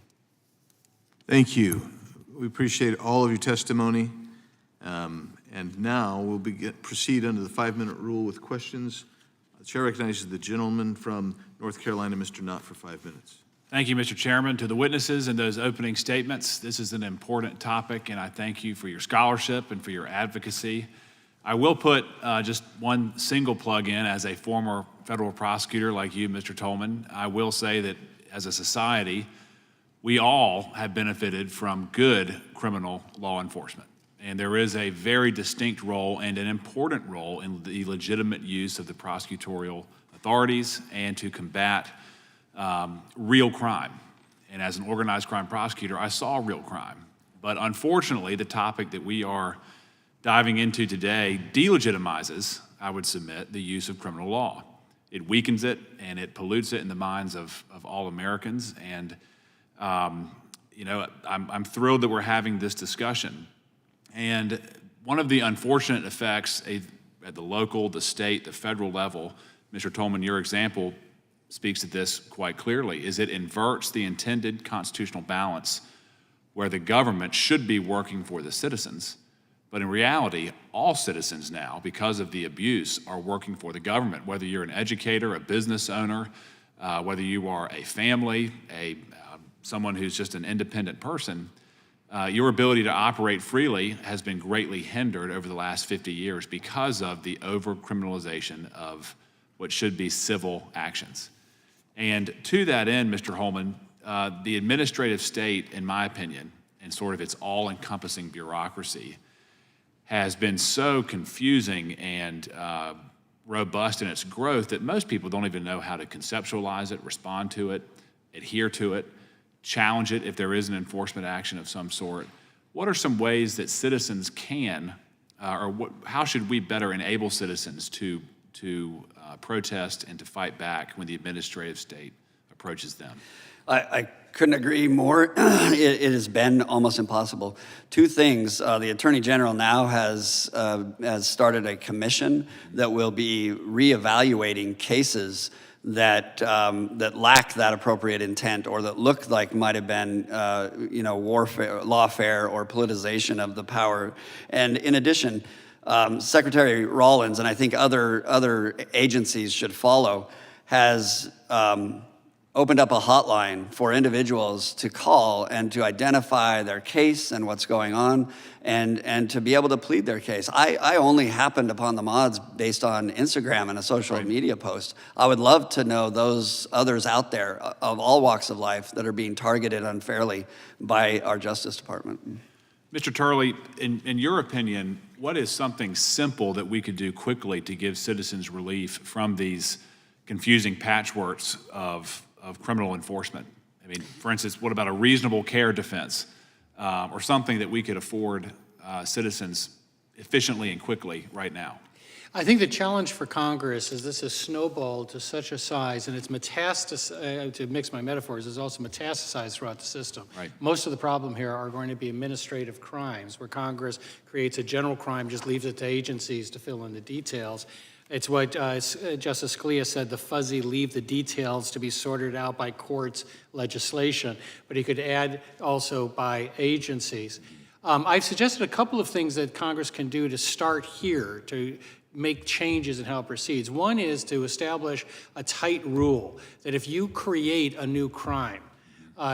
Thank you. We appreciate all of your testimony. And now we'll proceed under the 5-minute rule with questions. The chair recognizes the gentleman from North Carolina, Mr. Knott, for 5 minutes. Thank you, Mr. Chairman. To the witnesses and those opening statements, this is an important topic, and I thank you for your scholarship and for your advocacy. I will put just one single plug in as a former federal prosecutor like you, Mr. Tolman. I will say that as a society, we all have benefited from good criminal law enforcement. And there is a very distinct role and an important role in the legitimate use of the prosecutorial authorities and to combat real crime. And as an organized crime prosecutor, I saw real crime. But unfortunately, the topic that we are diving into today delegitimizes, I would submit, the use of criminal law. It weakens it and it pollutes it in the minds of all Americans. And you know, I'm thrilled that we're having this discussion. And one of the unfortunate effects at the local, the state, the federal level, Mr. Tolman, your example speaks to this quite clearly, is it inverts the intended constitutional balance where the government should be working for the citizens. But in reality, all citizens now, because of the abuse, are working for the government, whether you're an educator, a business owner, whether you are a family, someone who's just an independent person, your ability to operate freely has been greatly hindered over the last 50 years because of the over-criminalization of what should be civil actions. And to that end, Mr. Holman, the administrative state, in my opinion, and sort of its all-encompassing bureaucracy, has been so confusing and robust in its growth that most people don't even know how to conceptualize it, respond to it, adhere to it, challenge it if there is an enforcement action of some sort. What are some ways that citizens can, how should we better enable citizens to protest and to fight back when the administrative state approaches them? I couldn't agree more. It has been almost impossible. Two things. The Attorney General now has started a commission that will be reevaluating cases that lack that appropriate intent or that look like might have been warfare, lawfare, or politicization of the power. And in addition, Secretary Rollins, and I think other agencies should follow, has opened up a hotline for individuals to call and to identify their case and what's going on and to be able to plead their case. I only happened upon the mods based on Instagram and a social media post. I would love to know those others out there of all walks of life that are being targeted unfairly by our Justice Department. Mr. Turley, in your opinion, what is something simple that we could do quickly to give citizens relief from these confusing patchworks of criminal enforcement? I mean, for instance, what about a reasonable care defense or something that we could afford citizens efficiently and quickly right now? I think the challenge for Congress is this has snowballed to such a size, and it's metastasized, to mix my metaphors, it's also metastasized throughout the system. Right. Most of the problem here are going to be administrative crimes, where Congress creates a general crime, just leaves it to agencies to fill in the details. It's what Justice Scalia said, the fuzzy leave the details to be sorted out by courts, legislation, but he could add also by agencies. I've suggested a couple of things that Congress can do to start here, to make changes in how it proceeds. One is to establish a tight rule that if you create a new crime,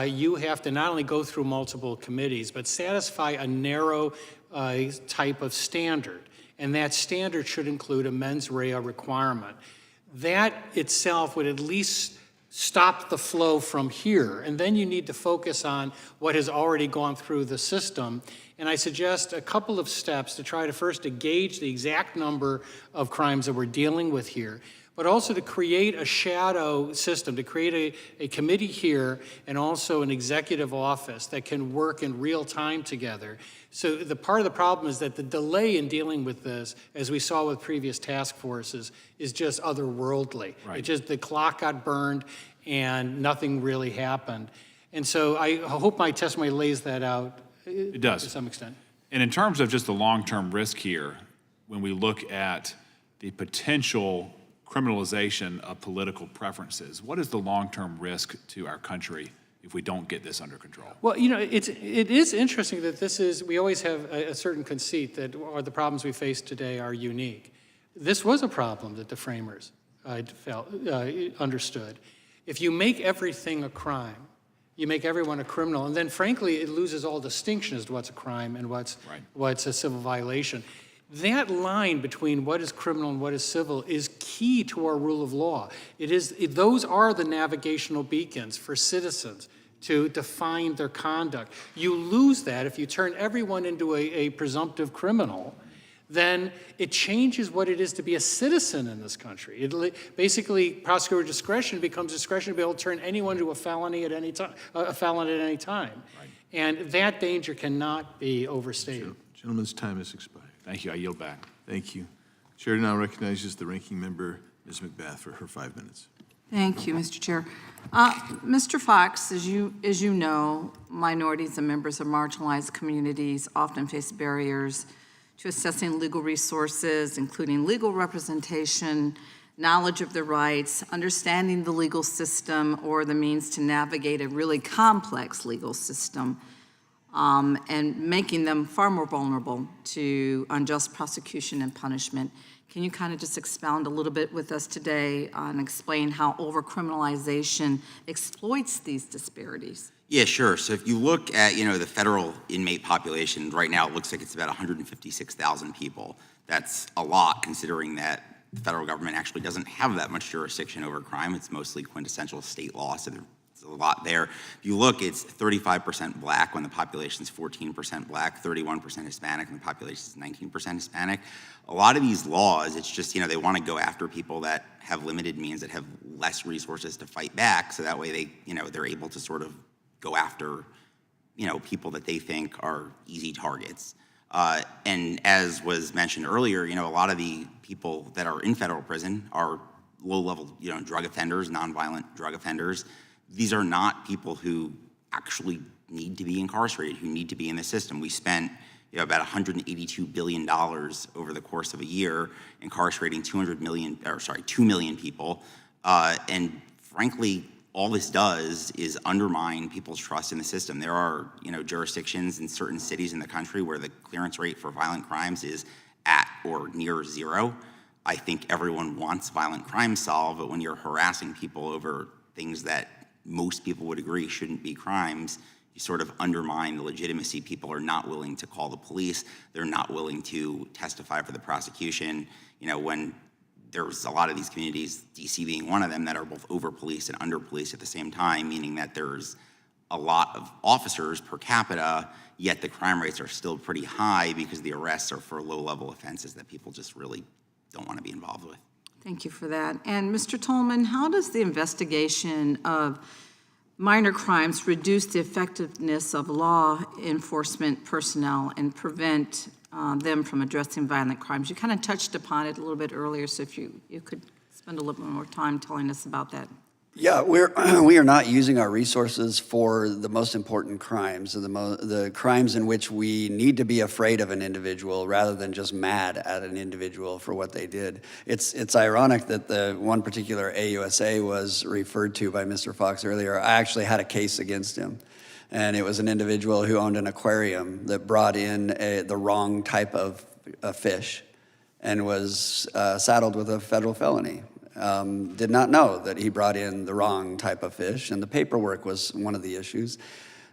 you have to not only go through multiple committees, but satisfy a narrow type of standard. and that standard should include a mens rea requirement. That itself would at least stop the flow from here, and then you need to focus on what has already gone through the system. And I suggest a couple of steps to try to first to gauge the exact number of crimes that we're dealing with here, but also to create a shadow system, to create a committee here and also an executive office that can work in real time together. So the part of the problem is that the delay in dealing with this, as we saw with previous task forces, is just otherworldly. Right. It just, the clock got burned and nothing really happened. And so I hope my testimony lays that out. It does. To some extent. And in terms of just the long-term risk here, when we look at the potential criminalization of political preferences, what is the long-term risk to our country if we don't get this under control? Well, you know, it is interesting that this is, we always have a certain conceit that the problems we face today are unique. This was a problem that the framers understood. If you make everything a crime, you make everyone a criminal, and then frankly, it loses all distinction as to what's a crime and what's a civil violation. That line between what is criminal and what is civil is key to our rule of law. Those are the navigational beacons for citizens to define their conduct. You lose that if you turn everyone into a presumptive criminal, then it changes what it is to be a citizen in this country. Basically, prosecutor discretion becomes discretion to be able to turn anyone into a felon at any time. Right. And that danger cannot be overstated. Gentleman's time has expired. Thank you. I yield back. Thank you. Chair now recognizes the ranking member, Ms. McBath, for her 5 minutes. Thank you, Mr. Chair. Mr. Fox, as you know, minorities and members of marginalized communities often face barriers to accessing legal resources, including legal representation, knowledge of their rights, understanding the legal system, or the means to navigate a really complex legal system, and making them far more vulnerable to unjust prosecution and punishment. Can you kind of just expound a little bit with us today and explain how overcriminalization exploits these disparities? Yeah, sure. So if you look at, the federal inmate population, right now it looks like it's about 156,000 people. That's a lot considering that the federal government actually doesn't have that much jurisdiction over crime. It's mostly quintessential state law, so there's a lot there. If you look, it's 35% black when the population's 14% black, 31% Hispanic when the population's 19% Hispanic. A lot of these laws, it's just, they want to go after people that have limited means, that have less resources to fight back, so that way they, they're able to sort of go after, people that they think are easy targets. And as was mentioned earlier, a lot of the people that are in federal prison are low-level, drug offenders, nonviolent drug offenders. These are not people who actually need to be incarcerated, who need to be in the system. We spent about $182 billion over the course of a year incarcerating 2 million people. And frankly, all this does is undermine people's trust in the system. There are, jurisdictions in certain cities in the country where the clearance rate for violent crimes is at or near zero. I think everyone wants violent crime solved, but when you're harassing people over things that most people would agree shouldn't be crimes, you sort of undermine the legitimacy. People are not willing to call the police. They're not willing to testify for the prosecution. When there's a lot of these communities, DC being one of them, that are both over-policed and under-policed at the same time, meaning that there's a lot of officers per capita, yet the crime rates are still pretty high because the arrests are for low-level offenses that people just really don't want to be involved with. Thank you for that. And Mr. Tolman, how does the investigation of minor crimes reduce the effectiveness of law enforcement personnel and prevent them from addressing violent crimes? You kind of touched upon it a little bit earlier, so if you could spend a little bit more time telling us about that. Yeah, we are not using our resources for the most important crimes, the crimes in which we need to be afraid of an individual rather than just mad at an individual for what they did. It's ironic that the one particular AUSA was referred to by Mr. Fox earlier. I actually had a case against him, and it was an individual who owned an aquarium that brought in the wrong type of fish and was saddled with a federal felony. Did not know that he brought in the wrong type of fish, and the paperwork was one of the issues.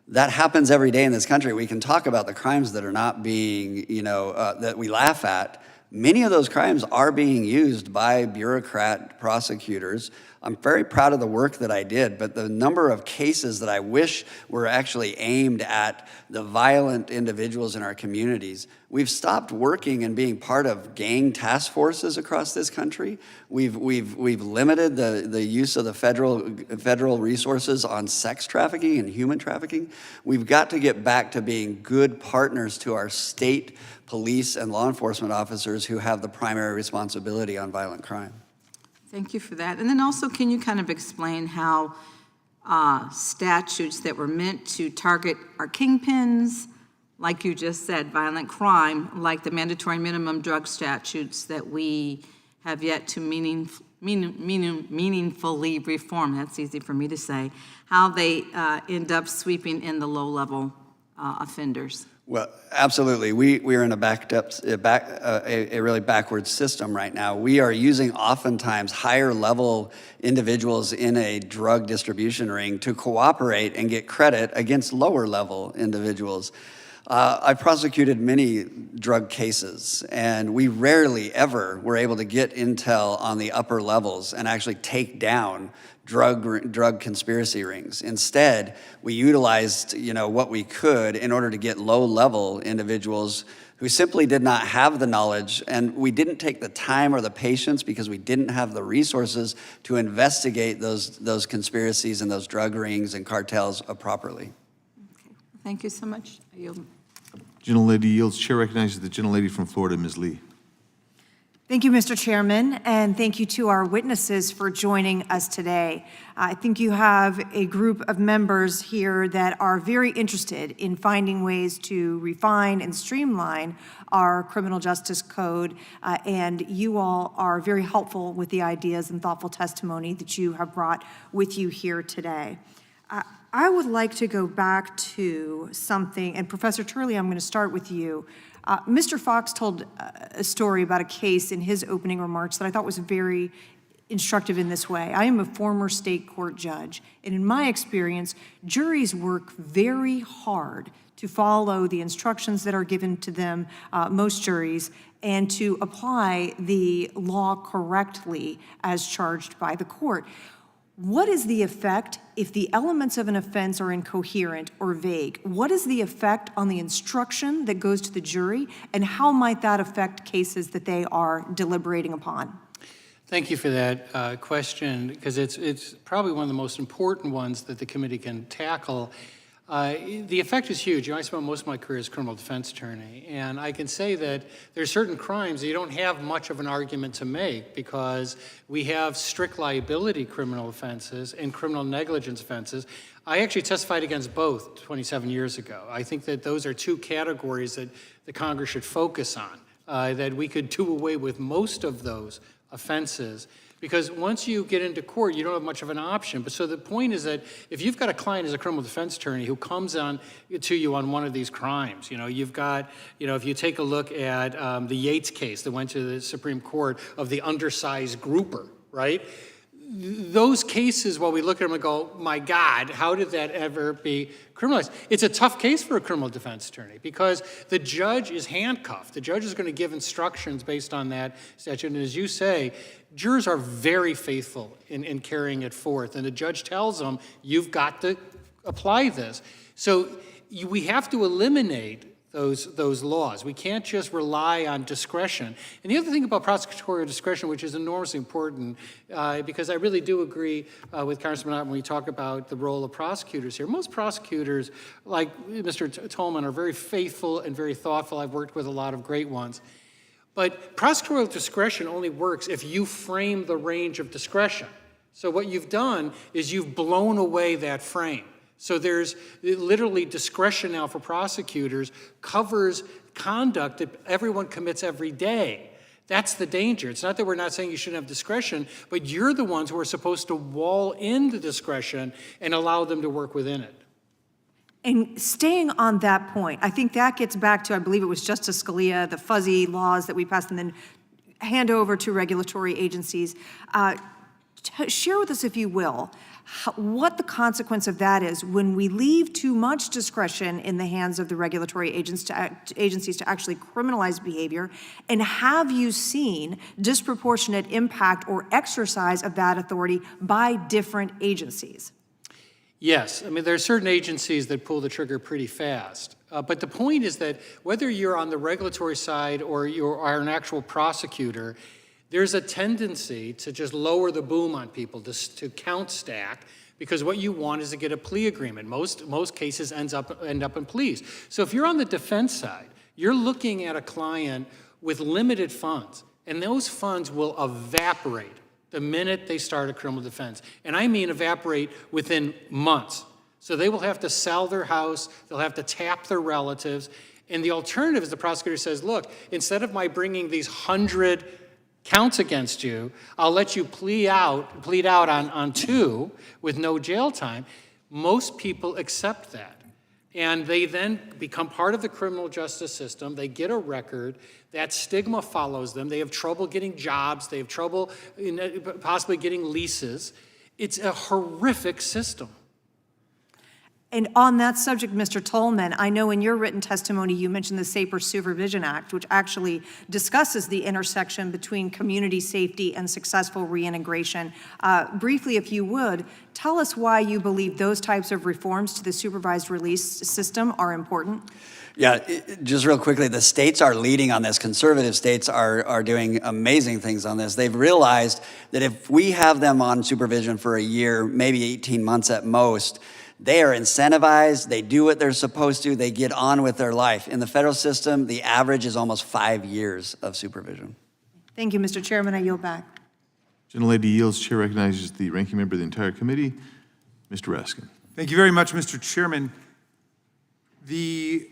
That happens every day in this country. We can talk about the crimes that are not being, that we laugh at, Many of those crimes are being used by bureaucrat prosecutors. I'm very proud of the work that I did, but the number of cases that I wish were actually aimed at the violent individuals in our communities. We've stopped working and being part of gang task forces across this country. We've limited the use of the federal resources on sex trafficking and human trafficking. We've got to get back to being good partners to our state police and law enforcement officers who have the primary responsibility on violent crime. Thank you for that. And then also, can you kind of explain how statutes that were meant to target our kingpins, like you just said, violent crime, like the mandatory minimum drug statutes that we have yet to meaningfully reform, that's easy for me to say, how they end up sweeping in the low-level offenders? Well, absolutely. We are in a really backwards system right now. We are using oftentimes higher level individuals in a drug distribution ring to cooperate and get credit against lower level individuals. I prosecuted many drug cases, and we rarely ever were able to get intel on the upper levels and actually take down drug conspiracy rings. Instead, we utilized, what we could in order to get low-level individuals who simply did not have the knowledge, and we didn't take the time or the patience because we didn't have the resources to investigate those conspiracies and those drug rings and cartels properly. Okay. Thank you so much. I yield. Gentlelady yields. Chair recognizes the gentlelady from Florida, Ms. Lee. Thank you, Mr. Chairman, and thank you to our witnesses for joining us today. I think you have a group of members here that are very interested in finding ways to refine and streamline our criminal justice code, and you all are very helpful with the ideas and thoughtful testimony that you have brought with you here today. I would like to go back to something, and Professor Turley, I'm going to start with you. Mr. Fox told a story about a case in his opening remarks that I thought was very instructive in this way. I am a former state court judge, and in my experience, juries work very hard to follow the instructions that are given to them, most juries, and to apply the law correctly as charged by the court. What is the effect if the elements of an offense are incoherent or vague? What is the effect on the instruction that goes to the jury, and how might that affect cases that they are deliberating upon? Thank you for that question, because it's probably one of the most important ones that the committee can tackle. The effect is huge. I spent most of my career as a criminal defense attorney, and I can say that there's certain crimes that you don't have much of an argument to make because we have strict liability criminal offenses and criminal negligence offenses. I actually testified against both 27 years ago. I think that those are two categories that the Congress should focus on, that we could do away with most of those offenses. Because once you get into court, you don't have much of an option. But so the point is that if you've got a client as a criminal defense attorney who comes on to you on one of these crimes, you've got, if you take a look at the Yates case that went to the Supreme Court of the undersized grouper, right? Those cases, while we look at them and go, my God, how did that ever be criminalized? It's a tough case for a criminal defense attorney because the judge is handcuffed. The judge is going to give instructions based on that statute. And as you say, jurors are very faithful in carrying it forth. And the judge tells them, you've got to apply this. So we have to eliminate those laws. We can't just rely on discretion. And the other thing about prosecutorial discretion, which is enormously important, because I really do agree with Congressman Ott when we talk about the role of prosecutors here. Most prosecutors, like Mr. Tolman, are very faithful and very thoughtful. I've worked with a lot of great ones. But prosecutorial discretion only works if you frame the range of discretion. So what you've done is you've blown away that frame. So there's literally discretion now for prosecutors covers conduct that everyone commits every day. That's the danger. It's not that we're not saying you shouldn't have discretion, but you're the ones who are supposed to wall in the discretion and allow them to work within it. And staying on that point, I think that gets back to, I believe it was Justice Scalia, the fuzzy laws that we passed and then hand over to regulatory agencies. Share with us, if you will, what the consequence of that is when we leave too much discretion in the hands of the regulatory agencies to actually criminalize behavior, and have you seen disproportionate impact or exercise of that authority by different agencies? Yes, I mean, there are certain agencies that pull the trigger pretty fast. But the point is that whether you're on the regulatory side or you are an actual prosecutor, there's a tendency to just lower the boom on people, to count stack, because what you want is to get a plea agreement. Most cases end up in pleas. So if you're on the defense side, you're looking at a client with limited funds, and those funds will evaporate the minute they start a criminal defense. And I mean evaporate within months. So they will have to sell their house, they'll have to tap their relatives, and the alternative is the prosecutor says, look, instead of my bringing these 100 counts against you, I'll let you plead out on 2 with no jail time. Most people accept that. And they then become part of the criminal justice system. They get a record. That stigma follows them. They have trouble getting jobs. They have trouble possibly getting leases. It's a horrific system. And on that subject, Mr. Tolman, I know in your written testimony you mentioned the Safer Supervision Act, which actually discusses the intersection between community safety and successful reintegration. Briefly, if you would, tell us why you believe those types of reforms to the supervised release system are important. Yeah, just real quickly, the states are leading on this. Conservative states are doing amazing things on this. They've realized that if we have them on supervision for a year, maybe 18 months at most, they are incentivized, they do what they're supposed to, they get on with their life. In the federal system, the average is almost 5 years of supervision. Thank you, Mr. Chairman. I yield back. Gentlelady yields. Chair recognizes the ranking member of the entire committee, Mr. Raskin. Thank you very much, Mr. Chairman. The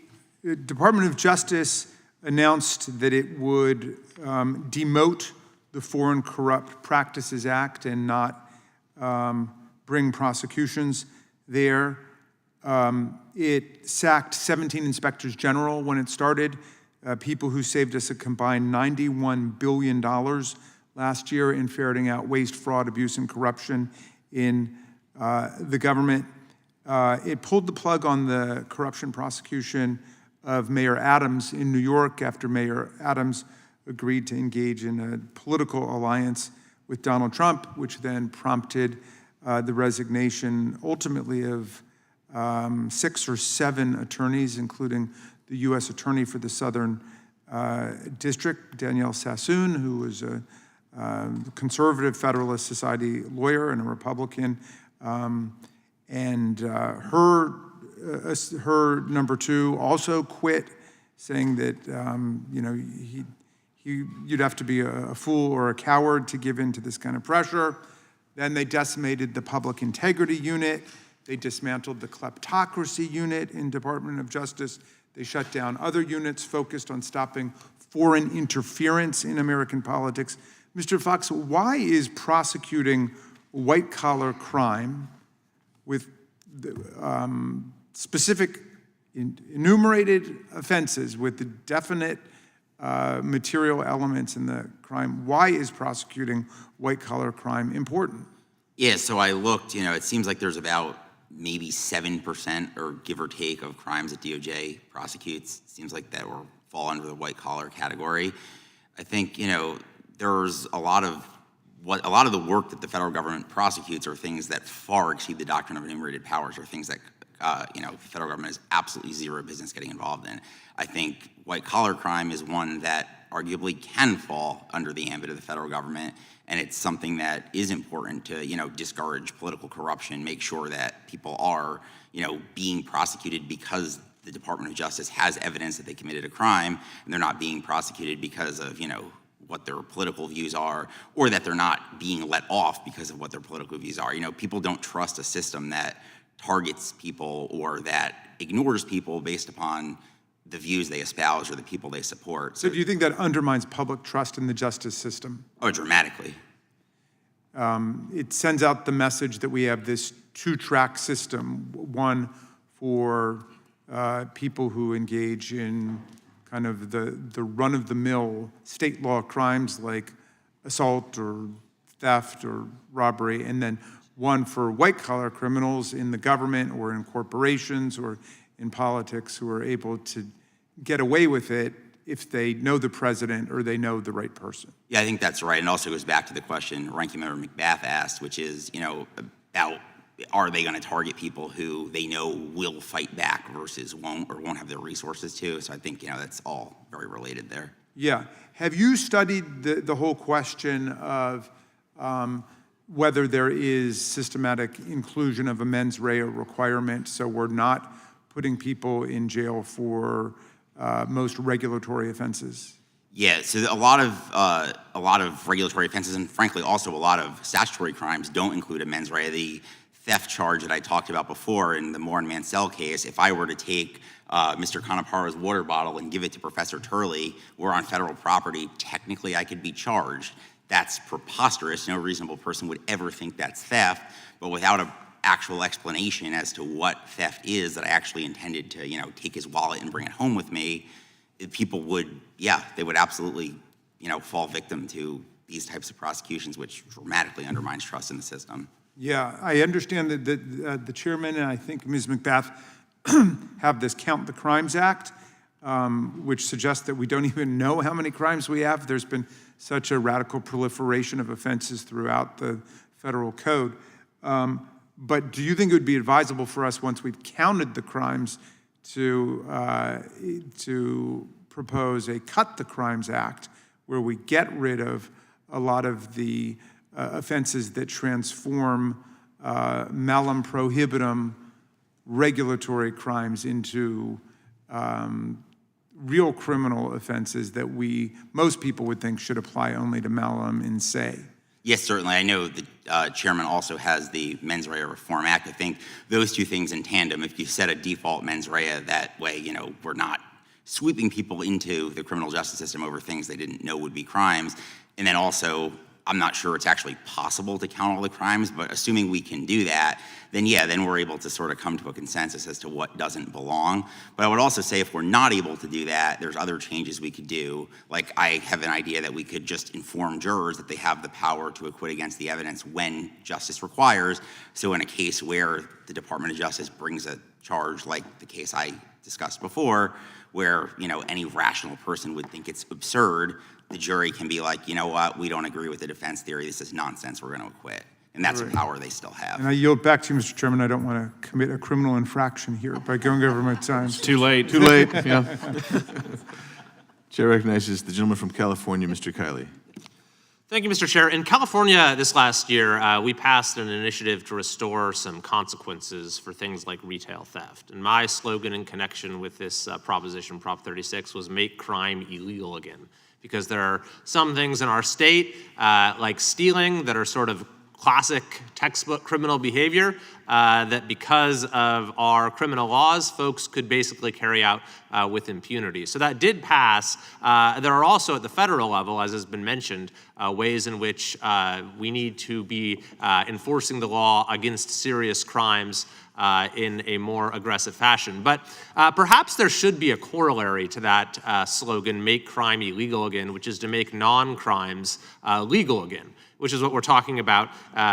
Department of Justice announced that it would demote the Foreign Corrupt Practices Act and not bring prosecutions there. It sacked 17 inspectors general when it started, people who saved us a combined $91 billion last year in ferreting out waste, fraud, abuse, and corruption in the government. It pulled the plug on the corruption prosecution of Mayor Adams in New York after Mayor Adams agreed to engage in a political alliance with Donald Trump, which then prompted the resignation ultimately of 6 or 7 attorneys, including the U.S. Attorney for the Southern District, Danielle Sassoon, who was a conservative Federalist Society lawyer and a Republican. Her number 2 also quit, saying that you'd have to be a fool or a coward to give in to this kind of pressure. Then they decimated the Public Integrity Unit. They dismantled the Kleptocracy Unit in Department of Justice. They shut down other units focused on stopping foreign interference in American politics. Mr. Fox, why is prosecuting white-collar crime with specific enumerated offenses with the definite material elements in the crime, why is prosecuting white-collar crime important? Yeah, so I looked, it seems like there's about maybe 7% or give or take of crimes that DOJ prosecutes. It seems like that will fall under the white-collar category. I think, there's a lot of the work that the federal government prosecutes are things that far exceed the doctrine of enumerated powers, or things that the federal government has absolutely zero business getting involved in. I think white-collar crime is one that arguably can fall under the ambit of the federal government, and it's something that is important to, discourage political corruption, make sure that people are, being prosecuted because the Department of Justice has evidence that they committed a crime, and they're not being prosecuted because of, what their political views are, or that they're not being let off because of what their political views are. People don't trust a system that targets people or that ignores people based upon the views they espouse or the people they support. So do you think that undermines public trust in the justice system? Oh, dramatically. It sends out the message that we have this 2-track system, one for people who engage in kind of the run-of-the-mill state law crimes like assault or theft or robbery, and then one for white-collar criminals in the government or in corporations or in politics who are able to get away with it if they know the president or they know the right person. Yeah, I think that's right. And it also goes back to the question Ranking Member McBath asked, which is, about are they going to target people who they know will fight back versus won't or won't have the resources to? So I think, that's all very related there. Yeah. Have you studied the whole question of whether there is systematic inclusion of a mens rea requirement, so we're not putting people in jail for most regulatory offenses? Yeah, so a lot of regulatory offenses, and frankly also a lot of statutory crimes, don't include a mens rea. The theft charge that I talked about before in the Moore and Mansell case, if I were to take Mr. Canaparo's water bottle and give it to Professor Turley, we're on federal property, technically I could be charged. That's preposterous. No reasonable person would ever think that's theft, but without an actual explanation as to what theft is that I actually intended to, take his wallet and bring it home with me, people would, they would absolutely, fall victim to these types of prosecutions, which dramatically undermines trust in the system. Yeah, I understand that the chairman and I think Ms. McBath have this Count the Crimes Act, which suggests that we don't even know how many crimes we have. There's been such a radical proliferation of offenses throughout the federal code. But do you think it would be advisable for us, once we've counted the crimes, to propose a Cut the Crimes Act, where we get rid of a lot of the offenses that transform malum prohibitum regulatory crimes into real criminal offenses that most people would think should apply only to malum in se? Yes, certainly. I know the chairman also has the Mens Rea Reform Act. I think those two things in tandem, if you set a default mens rea, that way, we're not sweeping people into the criminal justice system over things they didn't know would be crimes. And then also, I'm not sure it's actually possible to count all the crimes, but assuming we can do that, then we're able to sort of come to a consensus as to what doesn't belong. But I would also say if we're not able to do that, there's other changes we could do. Like I have an idea that we could just inform jurors that they have the power to acquit against the evidence when justice requires. So in a case where the Department of Justice brings a charge like the case I discussed before, where any rational person would think it's absurd, the jury can be like, you know what, we don't agree with the defense theory, this is nonsense, we're going to acquit. And that's a power they still have. And I yield back to you, Mr. Chairman. I don't want to commit a criminal infraction here by going over my time. Too late. Too late, yeah. Chair recognizes the gentleman from California, Mr. Kiley. Thank you, Mr. Chair. In California this last year, we passed an initiative to restore some consequences for things like retail theft. And my slogan in connection with this proposition, Prop 36, was make crime illegal again. Because there are some things in our state, like stealing, that are sort of classic textbook criminal behavior, that because of our criminal laws, folks could basically carry out with impunity. So that did pass. There are also at the federal level, as has been mentioned, ways in which we need to be enforcing the law against serious crimes in a more aggressive fashion. But perhaps there should be a corollary to that slogan, make crime illegal again, which is to make non-crimes legal again, which is what we're talking about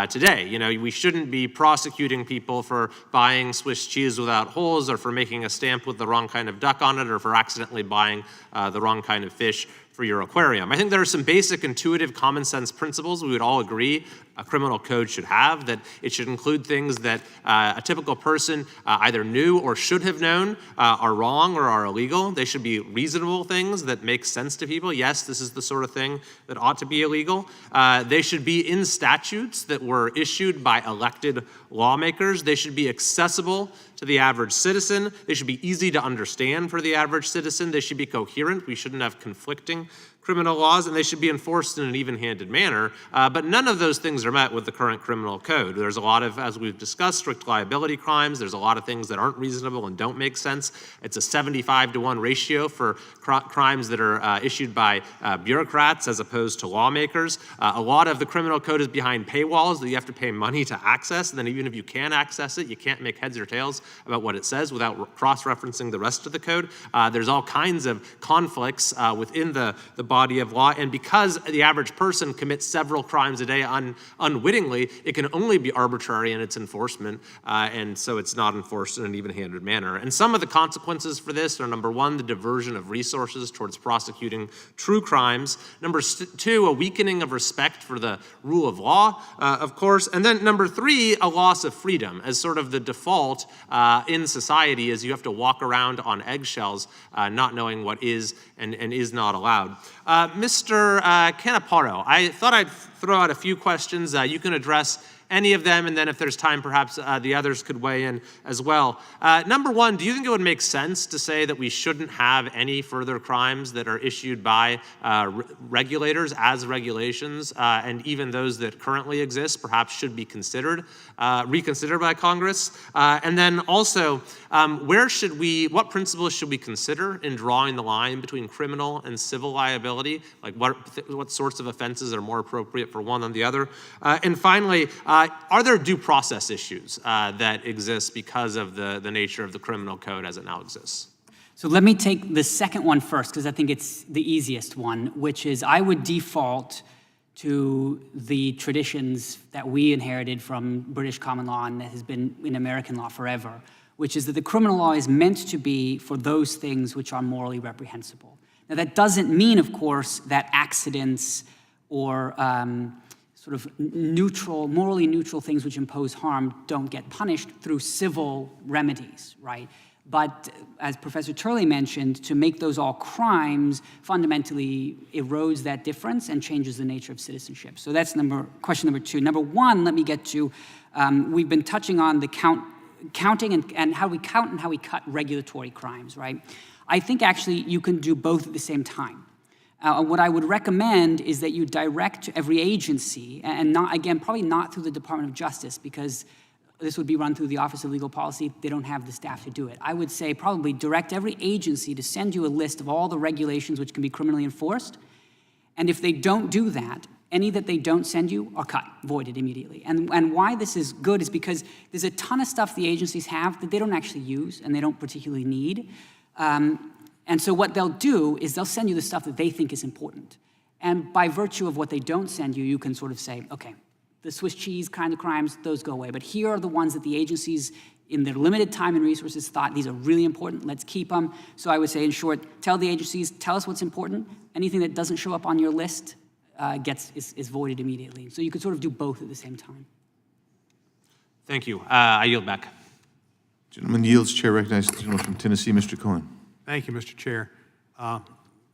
today. We shouldn't be prosecuting people for buying Swiss cheese without holes, or for making a stamp with the wrong kind of duck on it, or for accidentally buying the wrong kind of fish for your aquarium. I think there are some basic intuitive common sense principles we would all agree a criminal code should have, that it should include things that a typical person either knew or should have known are wrong or are illegal. They should be reasonable things that make sense to people. Yes, this is the sort of thing that ought to be illegal. They should be in statutes that were issued by elected lawmakers. They should be accessible to the average citizen. They should be easy to understand for the average citizen. They should be coherent. We shouldn't have conflicting criminal laws, and they should be enforced in an even-handed manner. But none of those things are met with the current criminal code. There's a lot of, as we've discussed, strict liability crimes. There's a lot of things that aren't reasonable and don't make sense. It's a 75-to-1 ratio for crimes that are issued by bureaucrats as opposed to lawmakers. A lot of the criminal code is behind paywalls that you have to pay money to access, and then even if you can access it, you can't make heads or tails about what it says without cross-referencing the rest of the code. There's all kinds of conflicts within the body of law. And because the average person commits several crimes a day unwittingly, it can only be arbitrary in its enforcement, and so it's not enforced in an even-handed manner. And some of the consequences for this are, number one, the diversion of resources towards prosecuting true crimes. Number two, a weakening of respect for the rule of law, of course. And then number three, a loss of freedom as sort of the default in society, as you have to walk around on eggshells, not knowing what is and is not allowed. Mr. Canaparo, I thought I'd throw out a few questions. You can address any of them, and then if there's time, perhaps the others could weigh in as well. Number one, do you think it would make sense to say that we shouldn't have any further crimes that are issued by regulators as regulations, and even those that currently exist perhaps should be reconsidered by Congress? And then also, what principles should we consider in drawing the line between criminal and civil liability? Like what sorts of offenses are more appropriate for one than the other? And finally, are there due process issues that exist because of the nature of the criminal code as it now exists? So let me take the second one first, because I think it's the easiest one, which is I would default to the traditions that we inherited from British common law and that has been in American law forever, which is that the criminal law is meant to be for those things which are morally reprehensible. Now, that doesn't mean, of course, that accidents or sort of morally neutral things which impose harm don't get punished through civil remedies, right? But as Professor Turley mentioned, to make those all crimes fundamentally erodes that difference and changes the nature of citizenship. So that's question number two. Number one, let me get to, we've been touching on the counting and how we count and how we cut regulatory crimes, right? I think actually you can do both at the same time. What I would recommend is that you direct to every agency, and not, again, probably not through the Department of Justice, because this would be run through the Office of Legal Policy. They don't have the staff to do it. I would say probably direct every agency to send you a list of all the regulations which can be criminally enforced. And if they don't do that, any that they don't send you are cut, voided immediately. And why this is good is because there's a ton of stuff the agencies have that they don't actually use and they don't particularly need. And so what they'll do is they'll send you the stuff that they think is important. And by virtue of what they don't send you, you can sort of say, okay, the Swiss cheese kind of crimes, those go away. But here are the ones that the agencies, in their limited time and resources, thought these are really important, let's keep them. So I would say, in short, tell the agencies, tell us what's important. Anything that doesn't show up on your list is voided immediately. So you could sort of do both at the same time. Thank you. I yield back. Gentleman yields. Chair recognizes the gentleman from Tennessee, Mr. Cohen. Thank you, Mr. Chair.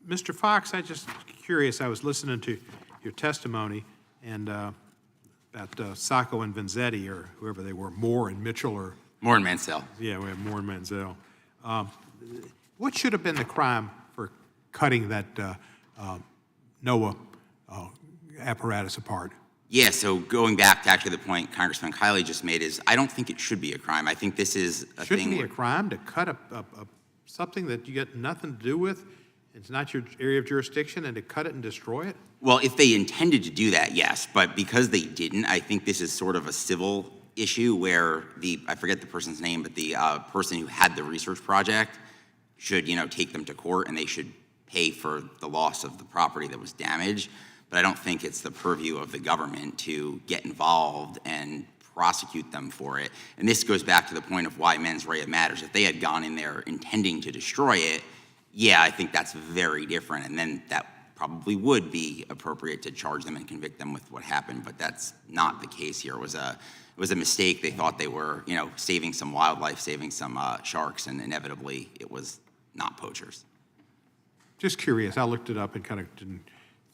Mr. Fox, I just curious, I was listening to your testimony and about Sacco and Vanzetti, or whoever they were, Moore and Mitchell, or... Moore and Mansell. Yeah, we have Moore and Mansell. What should have been the crime for cutting that NOAA apparatus apart? Yeah, so going back to actually the point Congressman Kiley just made is I don't think it should be a crime. I think this is a thing... Shouldn't be a crime to cut something that you get nothing to do with, it's not your area of jurisdiction, and to cut it and destroy it? Well, if they intended to do that, yes, but because they didn't, I think this is sort of a civil issue where I forget the person's name, but the person who had the research project should, take them to court, and they should pay for the loss of the property that was damaged. But I don't think it's the purview of the government to get involved and prosecute them for it. And this goes back to the point of why mens rea matters. If they had gone in there intending to destroy it, yeah, I think that's very different. And then that probably would be appropriate to charge them and convict them with what happened. But that's not the case here. It was a mistake. They thought they were, saving some wildlife, saving some sharks, and inevitably it was not poachers. Just curious. I looked it up and kind of didn't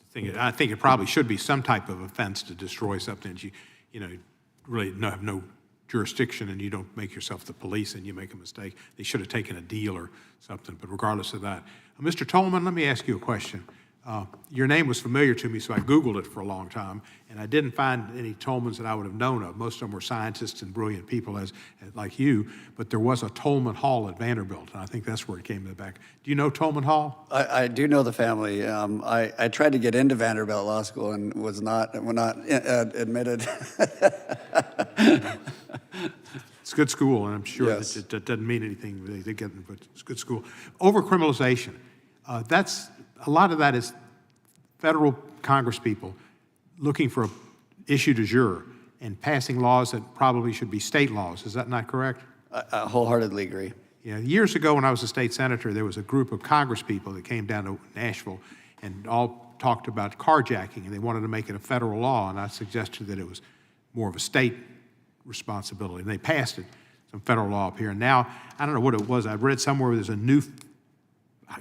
think it. I think it probably should be some type of offense to destroy something that you really have no jurisdiction, and you don't make yourself the police and you make a mistake. They should have taken a deal or something, but regardless of that. Mr. Tolman, let me ask you a question. Your name was familiar to me, so I Googled it for a long time, and I didn't find any Tolmans that I would have known of. Most of them were scientists and brilliant people like you, but there was a Tolman Hall at Vanderbilt, and I think that's where it came to the back. Do you know Tolman Hall? I do know the family. I tried to get into Vanderbilt Law School and was not admitted. It's a good school, and I'm sure Yes. that doesn't mean anything. They get, but it's a good school. Overcriminalization. A lot of that is federal congresspeople looking for an issue du jour and passing laws that probably should be state laws. Is that not correct? I wholeheartedly agree. Yeah, years ago when I was a state senator, there was a group of congresspeople that came down to Nashville and all talked about carjacking, and they wanted to make it a federal law, and I suggested that it was more of a state responsibility, and they passed it, some federal law up here. And now, I don't know what it was, I read somewhere there's a new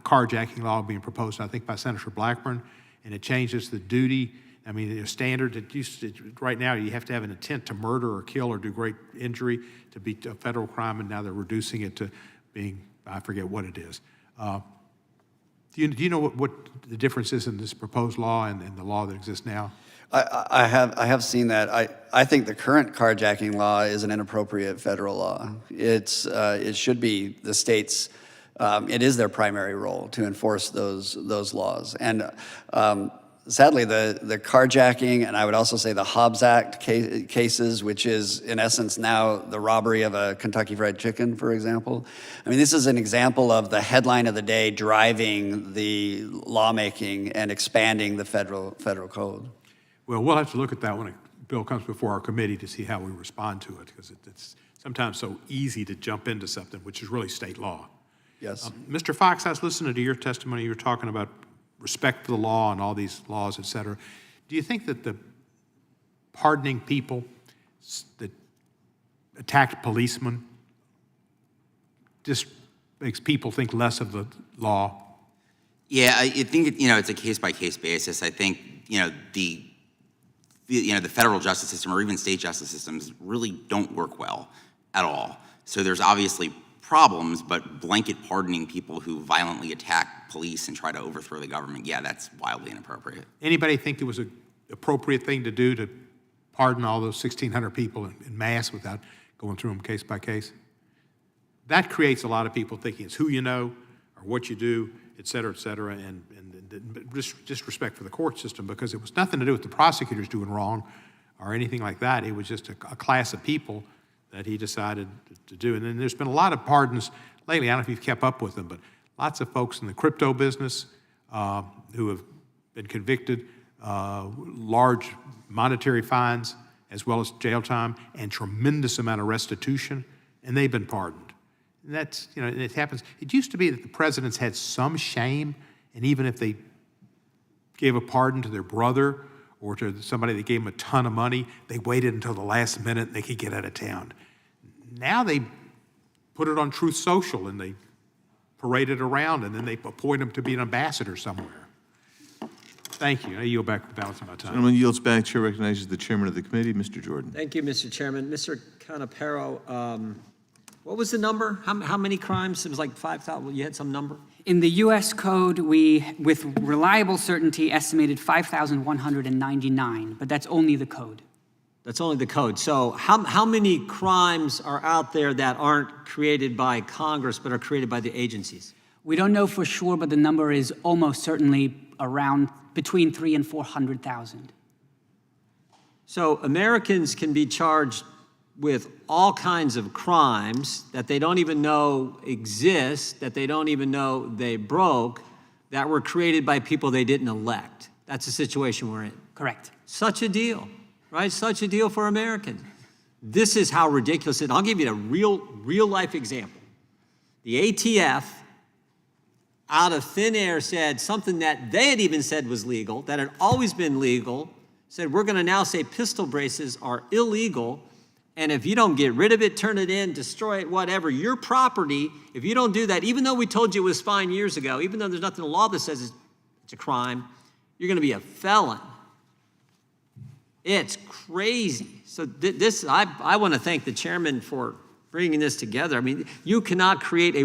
carjacking law being proposed, I think by Senator Blackburn, and it changes the duty. I mean, the standard that used to, right now you have to have an intent to murder or kill or do great injury to be a federal crime, and now they're reducing it to being, I forget what it is. Do you know what the difference is in this proposed law and the law that exists now? I have seen that. I think the current carjacking law is an inappropriate federal law. It should be the states. It is their primary role to enforce those laws. And sadly, the carjacking, and I would also say the Hobbs Act cases, which is in essence now the robbery of a Kentucky Fried Chicken, for example. I mean, this is an example of the headline of the day driving the lawmaking and expanding the federal code. Well, we'll have to look at that when a bill comes before our committee to see how we respond to it, because it's sometimes so easy to jump into something which is really state law. Yes. Mr. Fox, I was listening to your testimony. You were talking about respect for the law and all these laws, et cetera. Do you think that the pardoning people that attacked policemen just makes people think less of the law? Yeah, I think it's a case-by-case basis. I think the federal justice system or even state justice systems really don't work well at all. So there's obviously problems, but blanket pardoning people who violently attack police and try to overthrow the government, yeah, that's wildly inappropriate. Anybody think it was an appropriate thing to do to pardon all those 1,600 people in mass without going through them case by case? That creates a lot of people thinking it's who you know or what you do, et cetera, and disrespect for the court system, because it was nothing to do with the prosecutors doing wrong or anything like that. It was just a class of people that he decided to do. And then there's been a lot of pardons lately. I don't know if you've kept up with them, but lots of folks in the crypto business who have been convicted, large monetary fines, as well as jail time, and tremendous amount of restitution, and they've been pardoned. And that's, it happens. It used to be that the presidents had some shame, and even if they gave a pardon to their brother or to somebody that gave them a ton of money, they waited until the last minute and they could get out of town. Now they put it on Truth Social and they parade it around, and then they appoint them to be an ambassador somewhere. Thank you. I yield back the balance of my time. Gentleman yields back. Chair recognizes the chairman of the committee, Mr. Jordan. Thank you, Mr. Chairman. Mr. Canaparo, what was the number? How many crimes? It was like 5,000. You had some number? In the U.S. Code, we, with reliable certainty, estimated 5,199, but that's only the code. That's only the code. So how many crimes are out there that aren't created by Congress but are created by the agencies? We don't know for sure, but the number is almost certainly around between 300,000 and 400,000. So Americans can be charged with all kinds of crimes that they don't even know exist, that they don't even know they broke, that were created by people they didn't elect. That's the situation we're in. Correct. Such a deal, right? Such a deal for Americans. This is how ridiculous it is. I'll give you a real life example. The ATF, out of thin air, said something that they had even said was legal, that had always been legal, said we're going to now say pistol braces are illegal, and if you don't get rid of it, turn it in, destroy it, whatever, your property, if you don't do that, even though we told you it was fine years ago, even though there's nothing in the law that says it's a crime, you're going to be a felon. It's crazy. So I want to thank the chairman for bringing this together. I mean, you cannot create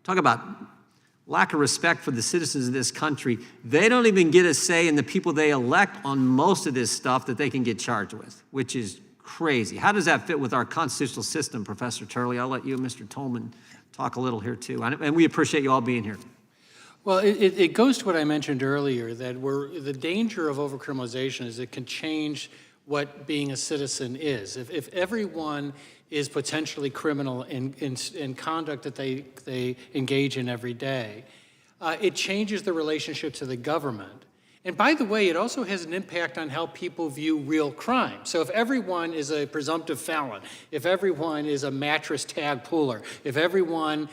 talk about lack of respect for the citizens of this country. They don't even get a say in the people they elect on most of this stuff that they can get charged with, which is crazy. How does that fit with our constitutional system, Professor Turley? I'll let you and Mr. Tolman talk a little here too. And we appreciate you all being here. Well, it goes to what I mentioned earlier, that the danger of overcriminalization is it can change what being a citizen is. If everyone is potentially criminal in conduct that they engage in every day, it changes the relationship to the government. And by the way, it also has an impact on how people view real crime. So if everyone is a presumptive felon, if everyone is a mattress tag puller, if everyone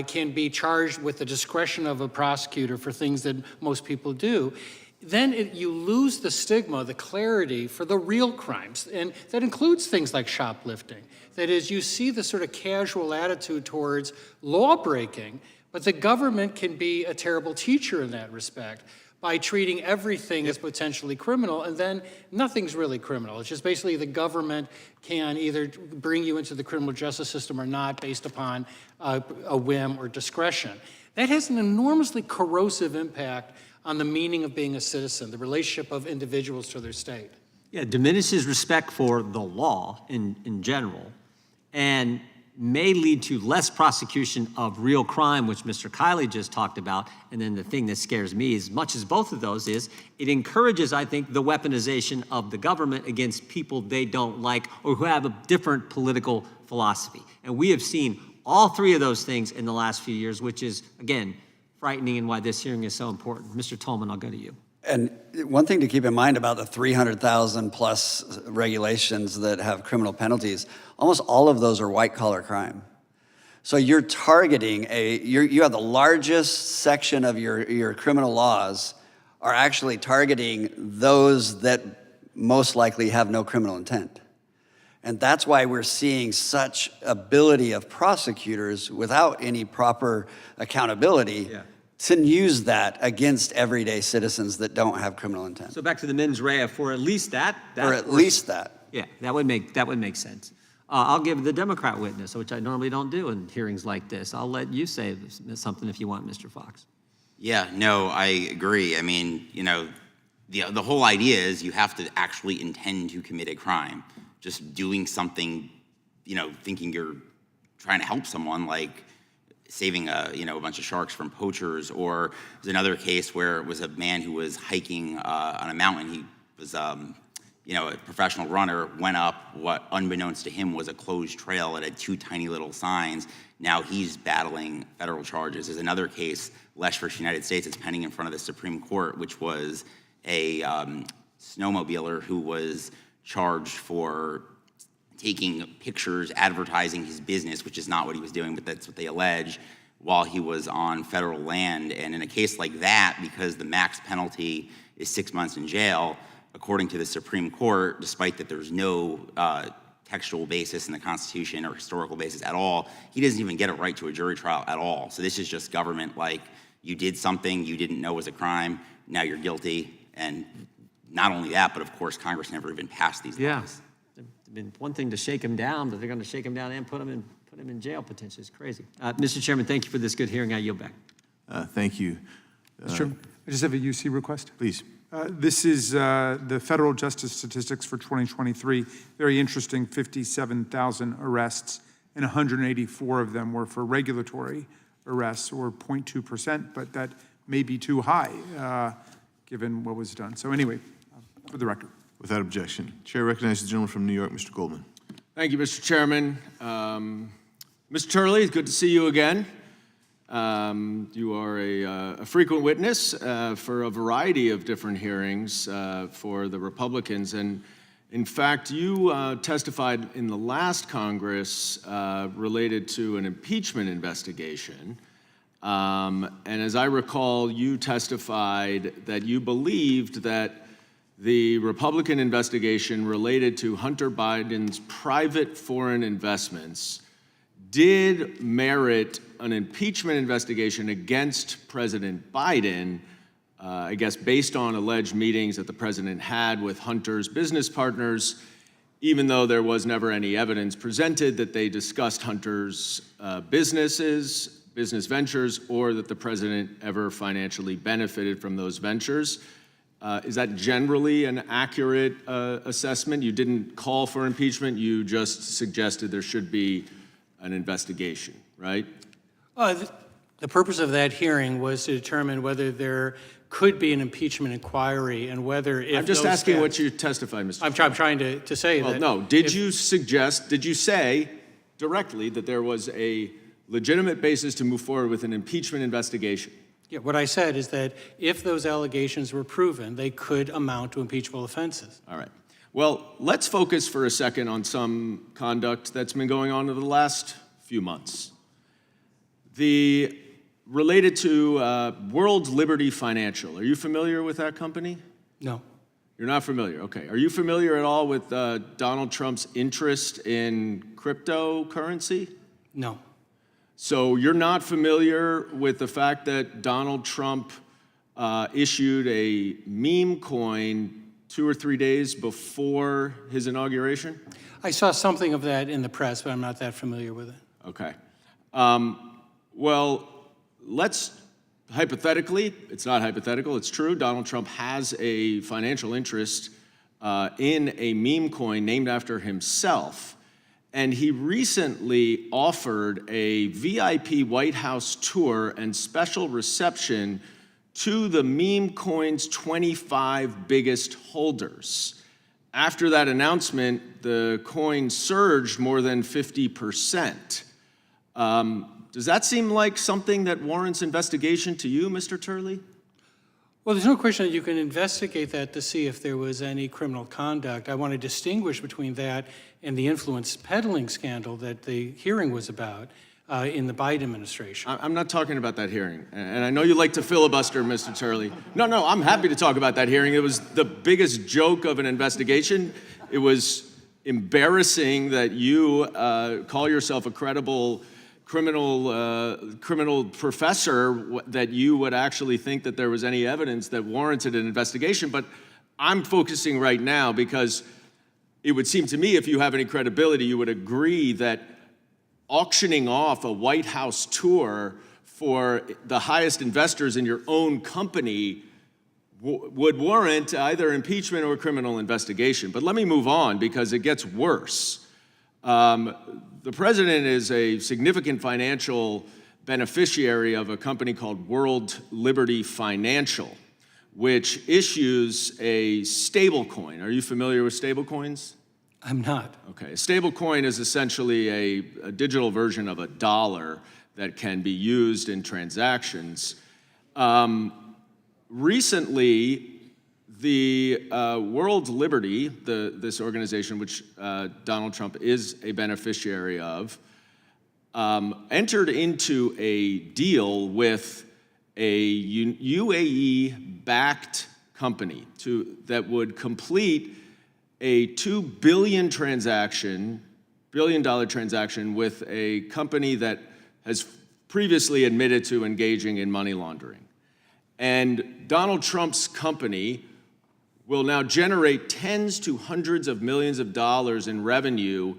can be charged with the discretion of a prosecutor for things that most people do, then you lose the stigma, the clarity for the real crimes. And that includes things like shoplifting. That is, you see the sort of casual attitude towards law breaking, but the government can be a terrible teacher in that respect by treating everything as potentially criminal, and then nothing's really criminal. It's just basically the government can either bring you into the criminal justice system or not based upon a whim or discretion. That has an enormously corrosive impact on the meaning of being a citizen, the relationship of individuals to their state. Yeah, diminishes respect for the law in general, and may lead to less prosecution of real crime, which Mr. Kiley just talked about. And then the thing that scares me, as much as both of those, is it encourages, I think, the weaponization of the government against people they don't like or who have a different political philosophy. And we have seen all three of those things in the last few years, which is, again, frightening and why this hearing is so important. Mr. Tolman, I'll go to you. And one thing to keep in mind about the 300,000 plus regulations that have criminal penalties, almost all of those are white-collar crime. So you're targeting you have the largest section of your criminal laws are actually targeting those that most likely have no criminal intent. And that's why we're seeing such ability of prosecutors without any proper accountability to use that against everyday citizens that don't have criminal intent. So back to the mens rea for at least that. Or at least that. Yeah, that would make sense. I'll give the Democrat witness, which I normally don't do in hearings like this. I'll let you say something if you want, Mr. Fox. Yeah, no, I agree. I mean, you know, the whole idea is you have to actually intend to commit a crime. Just doing something, you know, thinking you're trying to help someone, like saving a bunch of sharks from poachers. Or there's another case where it was a man who was hiking on a mountain. He was, a professional runner, went up what unbeknownst to him was a closed trail. It had two tiny little signs. Now he's battling federal charges. There's another case, Lesh versus United States, it's pending in front of the Supreme Court, which was a snowmobiler who was charged for taking pictures advertising his business, which is not what he was doing, but that's what they allege, while he was on federal land. And in a case like that, because the max penalty is 6 months in jail, according to the Supreme Court, despite that there's no textual basis in the Constitution or historical basis at all, he doesn't even get a right to a jury trial at all. So this is just government, like, you did something you didn't know was a crime, now you're guilty. And not only that, but of course, Congress never even passed these laws. It's been one thing to shake him down, but they're going to shake him down and put him in jail potentially. It's crazy. Mr. Chairman, thank you for this good hearing. I yield back. Thank you. Mr. Chairman, I just have a UC request. Please. This is the federal justice statistics for 2023. Very interesting, 57,000 arrests, and 184 of them were for regulatory arrests, or 0.2%, but that may be too high given what was done. So anyway, for the record. Without objection. Chair recognizes the gentleman from New York, Mr. Goldman. Thank you, Mr. Chairman. Mr. Turley, it's good to see you again. You are a frequent witness for a variety of different hearings for the Republicans. And in fact, you testified in the last Congress related to an impeachment investigation. And as I recall, you testified that you believed that the Republican investigation related to Hunter Biden's private foreign investments did merit an impeachment investigation against President Biden, I guess based on alleged meetings that the president had with Hunter's business partners, even though there was never any evidence presented that they discussed Hunter's business ventures, or that the president ever financially benefited from those ventures. Is that generally an accurate assessment? You didn't call for impeachment, you just suggested there should be an investigation, right? The purpose of that hearing was to determine whether there could be an impeachment inquiry and whether if I'm just asking what you testified, Mr. I'm trying to say that. No, did you say directly that there was a legitimate basis to move forward with an impeachment investigation? Yeah, what I said is that if those allegations were proven, they could amount to impeachable offenses. All right. Well, let's focus for a second on some conduct that's been going on over the last few months. Related to World Liberty Financial. Are you familiar with that company? No. You're not familiar, okay. Are you familiar at all with Donald Trump's interest in cryptocurrency? No. So you're not familiar with the fact that Donald Trump issued a meme coin 2 or 3 days before his inauguration? I saw something of that in the press, but I'm not that familiar with it. Okay. Well, let's hypothetically, it's not hypothetical, it's true, Donald Trump has a financial interest in a meme coin named after himself. And he recently offered a VIP White House tour and special reception to the meme coin's 25 biggest holders. After that announcement, the coin surged more than 50%. Does that seem like something that warrants investigation to you, Mr. Turley? Well, there's no question that you can investigate that to see if there was any criminal conduct. I want to distinguish between that and the influence peddling scandal that the hearing was about in the Biden administration. I'm not talking about that hearing. And I know you like to filibuster, Mr. Turley. No, I'm happy to talk about that hearing. It was the biggest joke of an investigation. It was embarrassing that you call yourself a credible criminal professor, that you would actually think that there was any evidence that warranted an investigation. But I'm focusing right now because it would seem to me, if you have any credibility, you would agree that auctioning off a White House tour for the highest investors in your own company would warrant either impeachment or criminal investigation. But let me move on because it gets worse. The president is a significant financial beneficiary of a company called World Liberty Financial, which issues a stable coin. Are you familiar with stable coins? I'm not. Okay, a stable coin is essentially a digital version of a dollar that can be used in transactions. Recently, the World Liberty, this organization which Donald Trump is a beneficiary of, entered into a deal with a UAE-backed company that would complete a $2 billion transaction with a company that has previously admitted to engaging in money laundering. And Donald Trump's company will now generate tens to hundreds of millions of dollars in revenue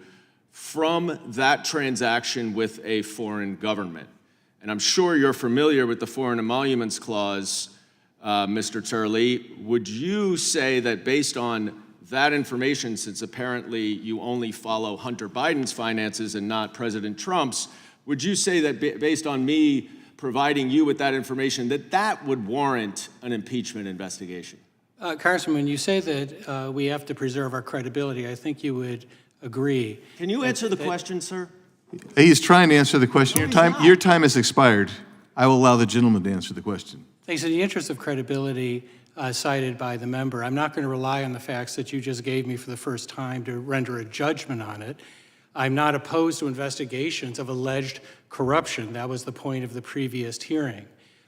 from that transaction with a foreign government. And I'm sure you're familiar with the Foreign Emoluments Clause, Mr. Turley. Would you say that based on that information, since apparently you only follow Hunter Biden's finances and not President Trump's, would you say that based on me providing you with that information, that would warrant an impeachment investigation? Congressman, when you say that we have to preserve our credibility, I think you would agree. Can you answer the question, sir? He's trying to answer the question. Your time has expired. I will allow the gentleman to answer the question. Thanks. In the interest of credibility cited by the member, I'm not going to rely on the facts that you just gave me for the first time to render a judgment on it. I'm not opposed to investigations of alleged corruption. That was the point of the previous hearing.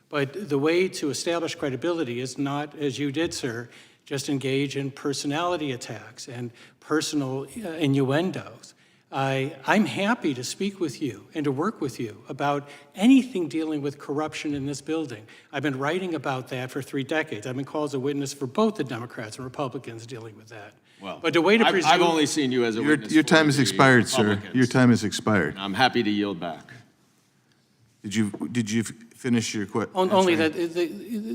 But the way to establish credibility is not, as you did, sir, just engage in personality attacks and personal innuendos. I'm happy to speak with you and to work with you about anything dealing with corruption in this building. I've been writing about that for 3 decades. I've been called as a witness for both the Democrats and Republicans dealing with that. Well, but the way to presume, I've only seen you as a witness. Your time for has the expired, sir. Republicans. Your time has expired. I'm happy to yield back. Did you finish your question? only that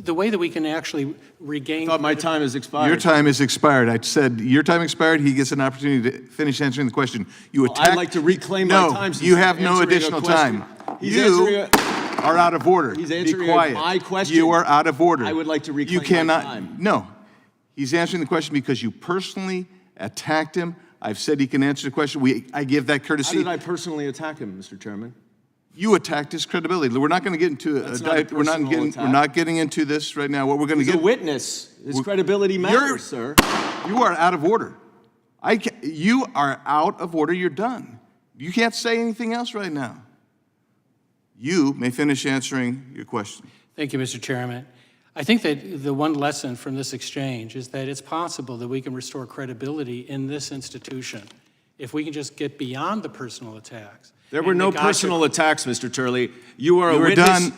the way that we can actually regain. I thought my time has expired. Your time has expired. I said your time expired. He gets an opportunity to finish answering the question. You attacked. I'd like to reclaim my time. No, you have no additional time. You are out of order. He's answering Be quiet. my question. You are out of order. I would like to reclaim you cannot, my time. No. He's answering the question because you personally attacked him. I've said he can answer the question. I give that courtesy. How did I personally attack him, Mr. Chairman? You attacked his credibility. We're not going to get into That's not a personal we're attack. not getting into this right now. What we're going to He's get a witness. His credibility matters, sir. You are out of order. You are out of order. You're done. You can't say anything else right now. You may finish answering your question. Thank you, Mr. Chairman. I think that the one lesson from this exchange is that it's possible that we can restore credibility in this institution if we can just get beyond the personal attacks. There were no personal attacks, Mr. Turley. You are a You were witness. done.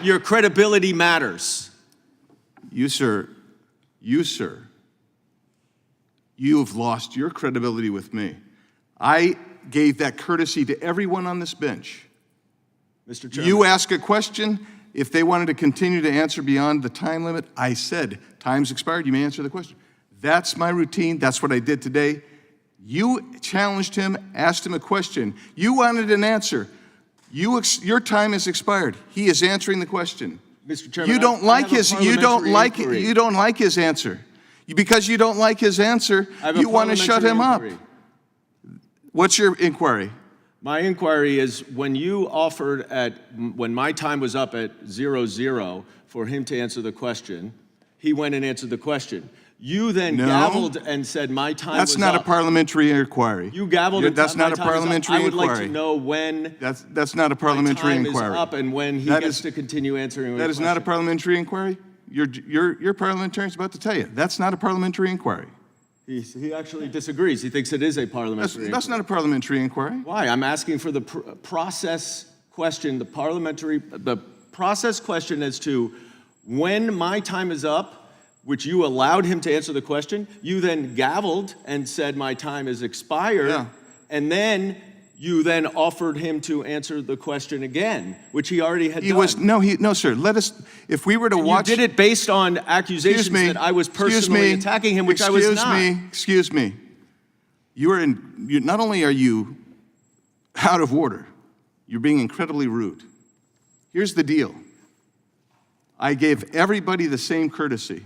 Your credibility matters. You, sir, you've lost your credibility with me. I gave that courtesy to everyone on this bench. Mr. Chairman. You ask a question, if they wanted to continue to answer beyond the time limit, I said, time's expired, you may answer the question. That's my routine, that's what I did today. You challenged him, asked him a question. You wanted an answer. Your time has expired. He is answering the question. Mr. Chairman, You don't like his answer. Because you don't like his answer, you want to shut him up. What's your inquiry? My inquiry is when you offered when my time was up at 00 for him to answer the question, he went and answered the question. You then gavelled and said my time was up. That's not a parliamentary inquiry. You gavelled and That's not a my time is up. parliamentary I would inquiry. like to know when That's not a parliamentary my time inquiry. is up and when he gets to continue answering the That is not a question. parliamentary inquiry? Your parliamentarian's about to tell you. That's not a parliamentary inquiry. He actually disagrees. He thinks it is a parliamentary That's not a parliamentary inquiry. Why? I'm asking for the process question, the process question as to when my time is up, which you allowed him to answer the question. You then gavelled and said my time is expired. Yeah. And then you then offered him to answer the question again, which he already had done. No, sir. If we were to watch. You did it based on accusations that I was personally attacking him, which I was not. Excuse me. Not only are you out of order, you're being incredibly rude. Here's the deal. I gave everybody the same courtesy.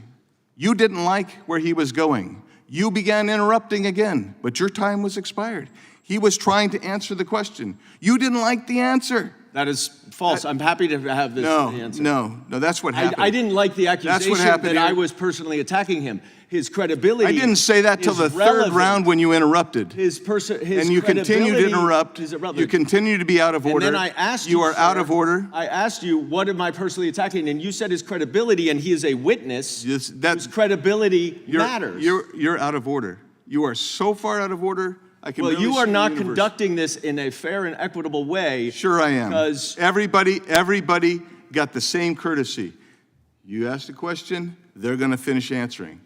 You didn't like where he was going. You began interrupting again, but your time was expired. He was trying to answer the question. You didn't like the answer. That is false. I'm happy to have this answer. No, that's what happened. I didn't like the accusation that I was personally attacking him. His credibility. I didn't say that till the third round when you interrupted. His and you continue to interrupt. You continue to be out of order. And then I asked you, you are out of order. I asked you, what am I personally attacking? And you said his credibility, and he is a witness. His credibility matters. You're out of order. You are so far out of order. Well, you are not conducting this in a fair and equitable way. Sure I am. Because everybody got the same courtesy. You asked a question, they're going to finish answering.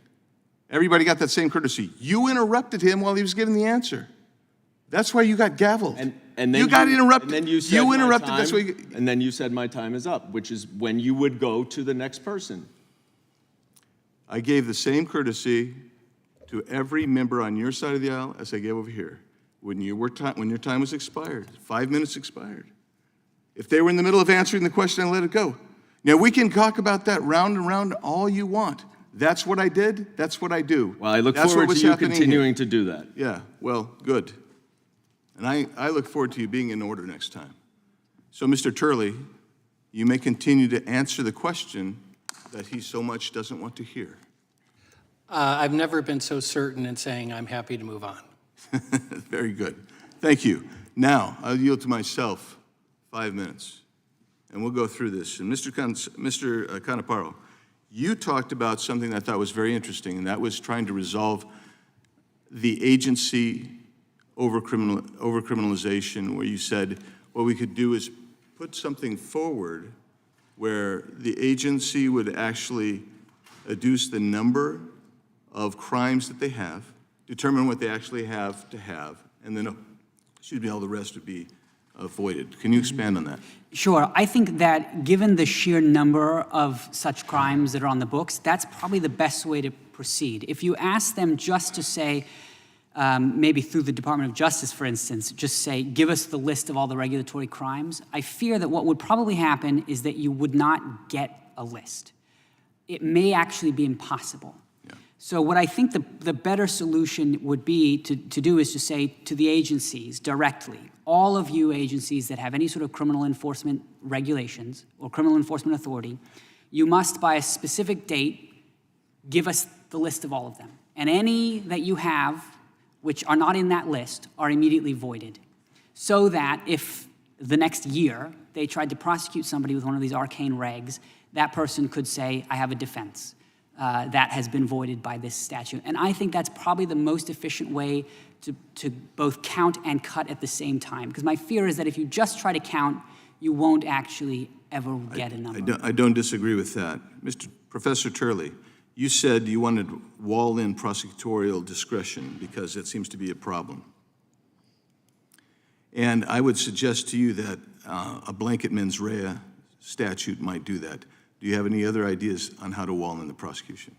Everybody got that same courtesy. You interrupted him while he was giving the answer. That's why you got gavelled. And then you got interrupted. And then you said interrupted. That's why and then you said my time is up, which is when you would go to the next person. I gave the same courtesy to every member on your side of the aisle as I gave over here. When your time was expired, 5 minutes expired. If they were in the middle of answering the question, I let it go. Now, we can talk about that round and round all you want. That's what I did. That's what I do. Well, I look forward to you continuing to do that. Yeah, well, good. And I look forward to you being in order next time. So, Mr. Turley, you may continue to answer the question that he so much doesn't want to hear. I've never been so certain in saying I'm happy to move on. Very good. Thank you. Now, I'll yield to myself 5 minutes, and we'll go through this. And Mr. Canaparo, you talked about something that I thought was very interesting, and that was trying to resolve the agency overcriminalization, where you said what we could do is put something forward where the agency would actually adduce the number of crimes that they have, determine what they actually have to have, and then, all the rest would be avoided. Can you expand on that? Sure. I think that given the sheer number of such crimes that are on the books, that's probably the best way to proceed. If you ask them just to say, maybe through the Department of Justice, for instance, just say, give us the list of all the regulatory crimes, I fear that what would probably happen is that you would not get a list. It may actually be impossible. So what I think the better solution would be to do is to say to the agencies directly, all of you agencies that have any sort of criminal enforcement regulations or criminal enforcement authority, you must by a specific date give us the list of all of them. And any that you have which are not in that list are immediately voided. So that if the next year they tried to prosecute somebody with one of these arcane regs, that person could say, I have a defense that has been voided by this statute. And I think that's probably the most efficient way to both count and cut at the same time. Because my fear is that if you just try to count, you won't actually ever get a number. I don't disagree with that. Professor Turley, you said you wanted wall-in prosecutorial discretion because it seems to be a problem. And I would suggest to you that a blanket mens rea statute might do that. Do you have any other ideas on how to wall in the prosecution?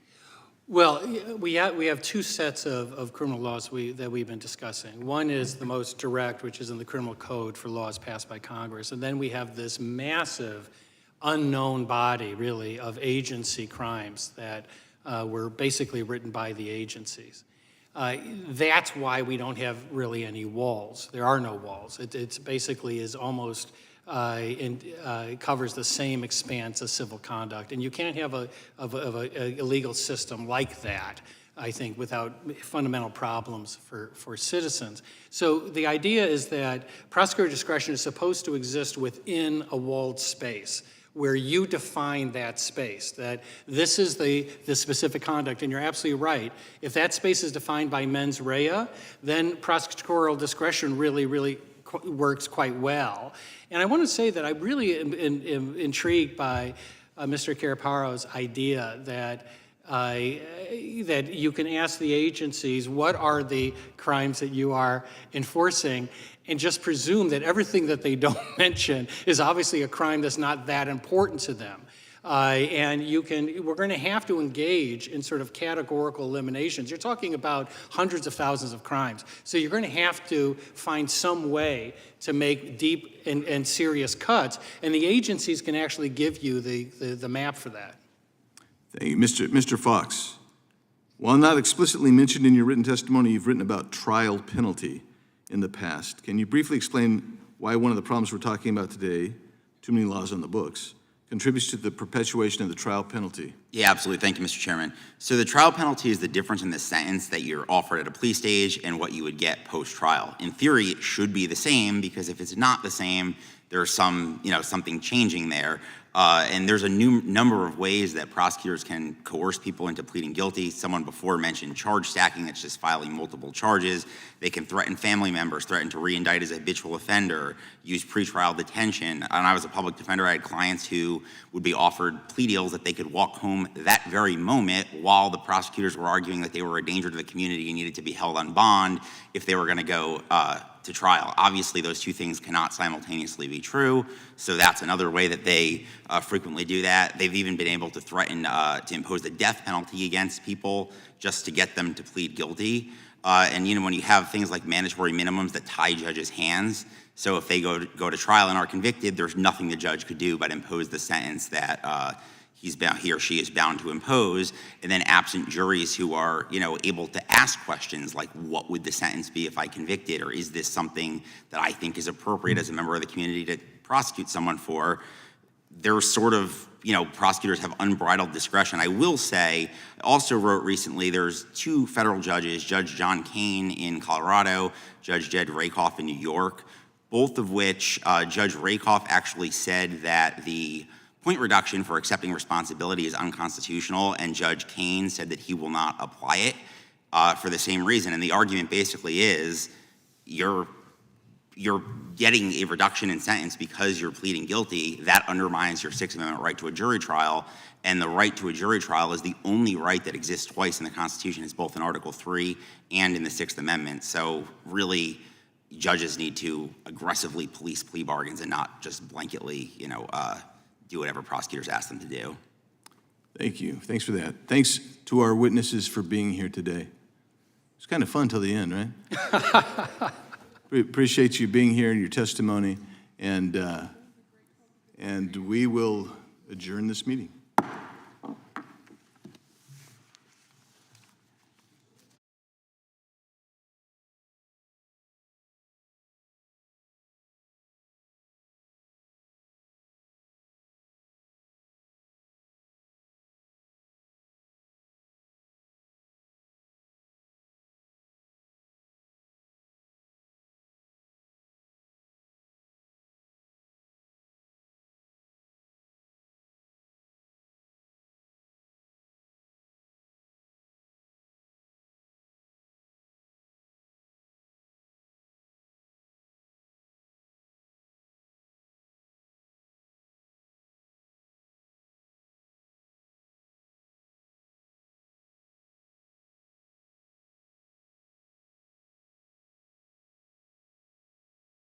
Well, we have two sets of criminal laws that we've been discussing. One is the most direct, which is in the criminal code for laws passed by Congress. And then we have this massive unknown body, really, of agency crimes that were basically written by the agencies. That's why we don't have really any walls. There are no walls. It basically is almost covers the same expanse as civil conduct. And you can't have a legal system like that, I think, without fundamental problems for citizens. So the idea is that prosecutor discretion is supposed to exist within a walled space where you define that space, that this is the specific conduct, and you're absolutely right. If that space is defined by mens rea, then prosecutorial discretion really works quite well. And I want to say that I really am intrigued by Mr. Canaparo's idea that that you can ask the agencies, what are the crimes that you are enforcing, and just presume that everything that they don't mention is obviously a crime that's not that important to them. And we're going to have to engage in sort of categorical eliminations. You're talking about hundreds of thousands of crimes. So you're going to have to find some way to make deep and serious cuts. And the agencies can actually give you the map for that. Thank you. Mr. Fox, while not explicitly mentioned in your written testimony, you've written about trial penalty in the past. Can you briefly explain why one of the problems we're talking about today, too many laws on the books, contributes to the perpetuation of the trial penalty? Yeah, absolutely. Thank you, Mr. Chairman. So the trial penalty is the difference in the sentence that you're offered at a plea stage and what you would get post-trial. In theory, it should be the same, because if it's not the same, there's something changing there. And there's a number of ways that prosecutors can coerce people into pleading guilty. Someone before mentioned charge stacking, that's just filing multiple charges. They can threaten family members, threaten to re-indict as a habitual offender, use pretrial detention. And I was a public defender. I had clients who would be offered plea deals that they could walk home that very moment while the prosecutors were arguing that they were a danger to the community and needed to be held on bond if they were going to go to trial. Obviously, those two things cannot simultaneously be true, so that's another way that they frequently do that. They've even been able to threaten to impose the death penalty against people just to get them to plead guilty. And when you have things like mandatory minimums that tie judges' hands, so if they go to trial and are convicted, there's nothing the judge could do but impose the sentence that he or she is bound to impose. And then absent juries who are able to ask questions like, what would the sentence be if I convicted, or is this something that I think is appropriate as a member of the community to prosecute someone for? There's sort of, prosecutors have unbridled discretion. I will say, I also wrote recently, there's two federal judges, Judge John Kane in Colorado, Judge Jed Rakoff in New York, both of which Judge Rakoff actually said that the point reduction for accepting responsibility is unconstitutional, and Judge Kane said that he will not apply it for the same reason. And the argument basically is you're getting a reduction in sentence because you're pleading guilty. That undermines your Sixth Amendment right to a jury trial, and the right to a jury trial is the only right that exists twice in the Constitution. It's both in Article 3 and in the Sixth Amendment. So really, judges need to aggressively police plea bargains and not just blanketly, do whatever prosecutors ask them to do. Thank you. Thanks for that. Thanks to our witnesses for being here today. It's kind of fun till the end, right? Appreciate you being here and your testimony, and we will adjourn this meeting.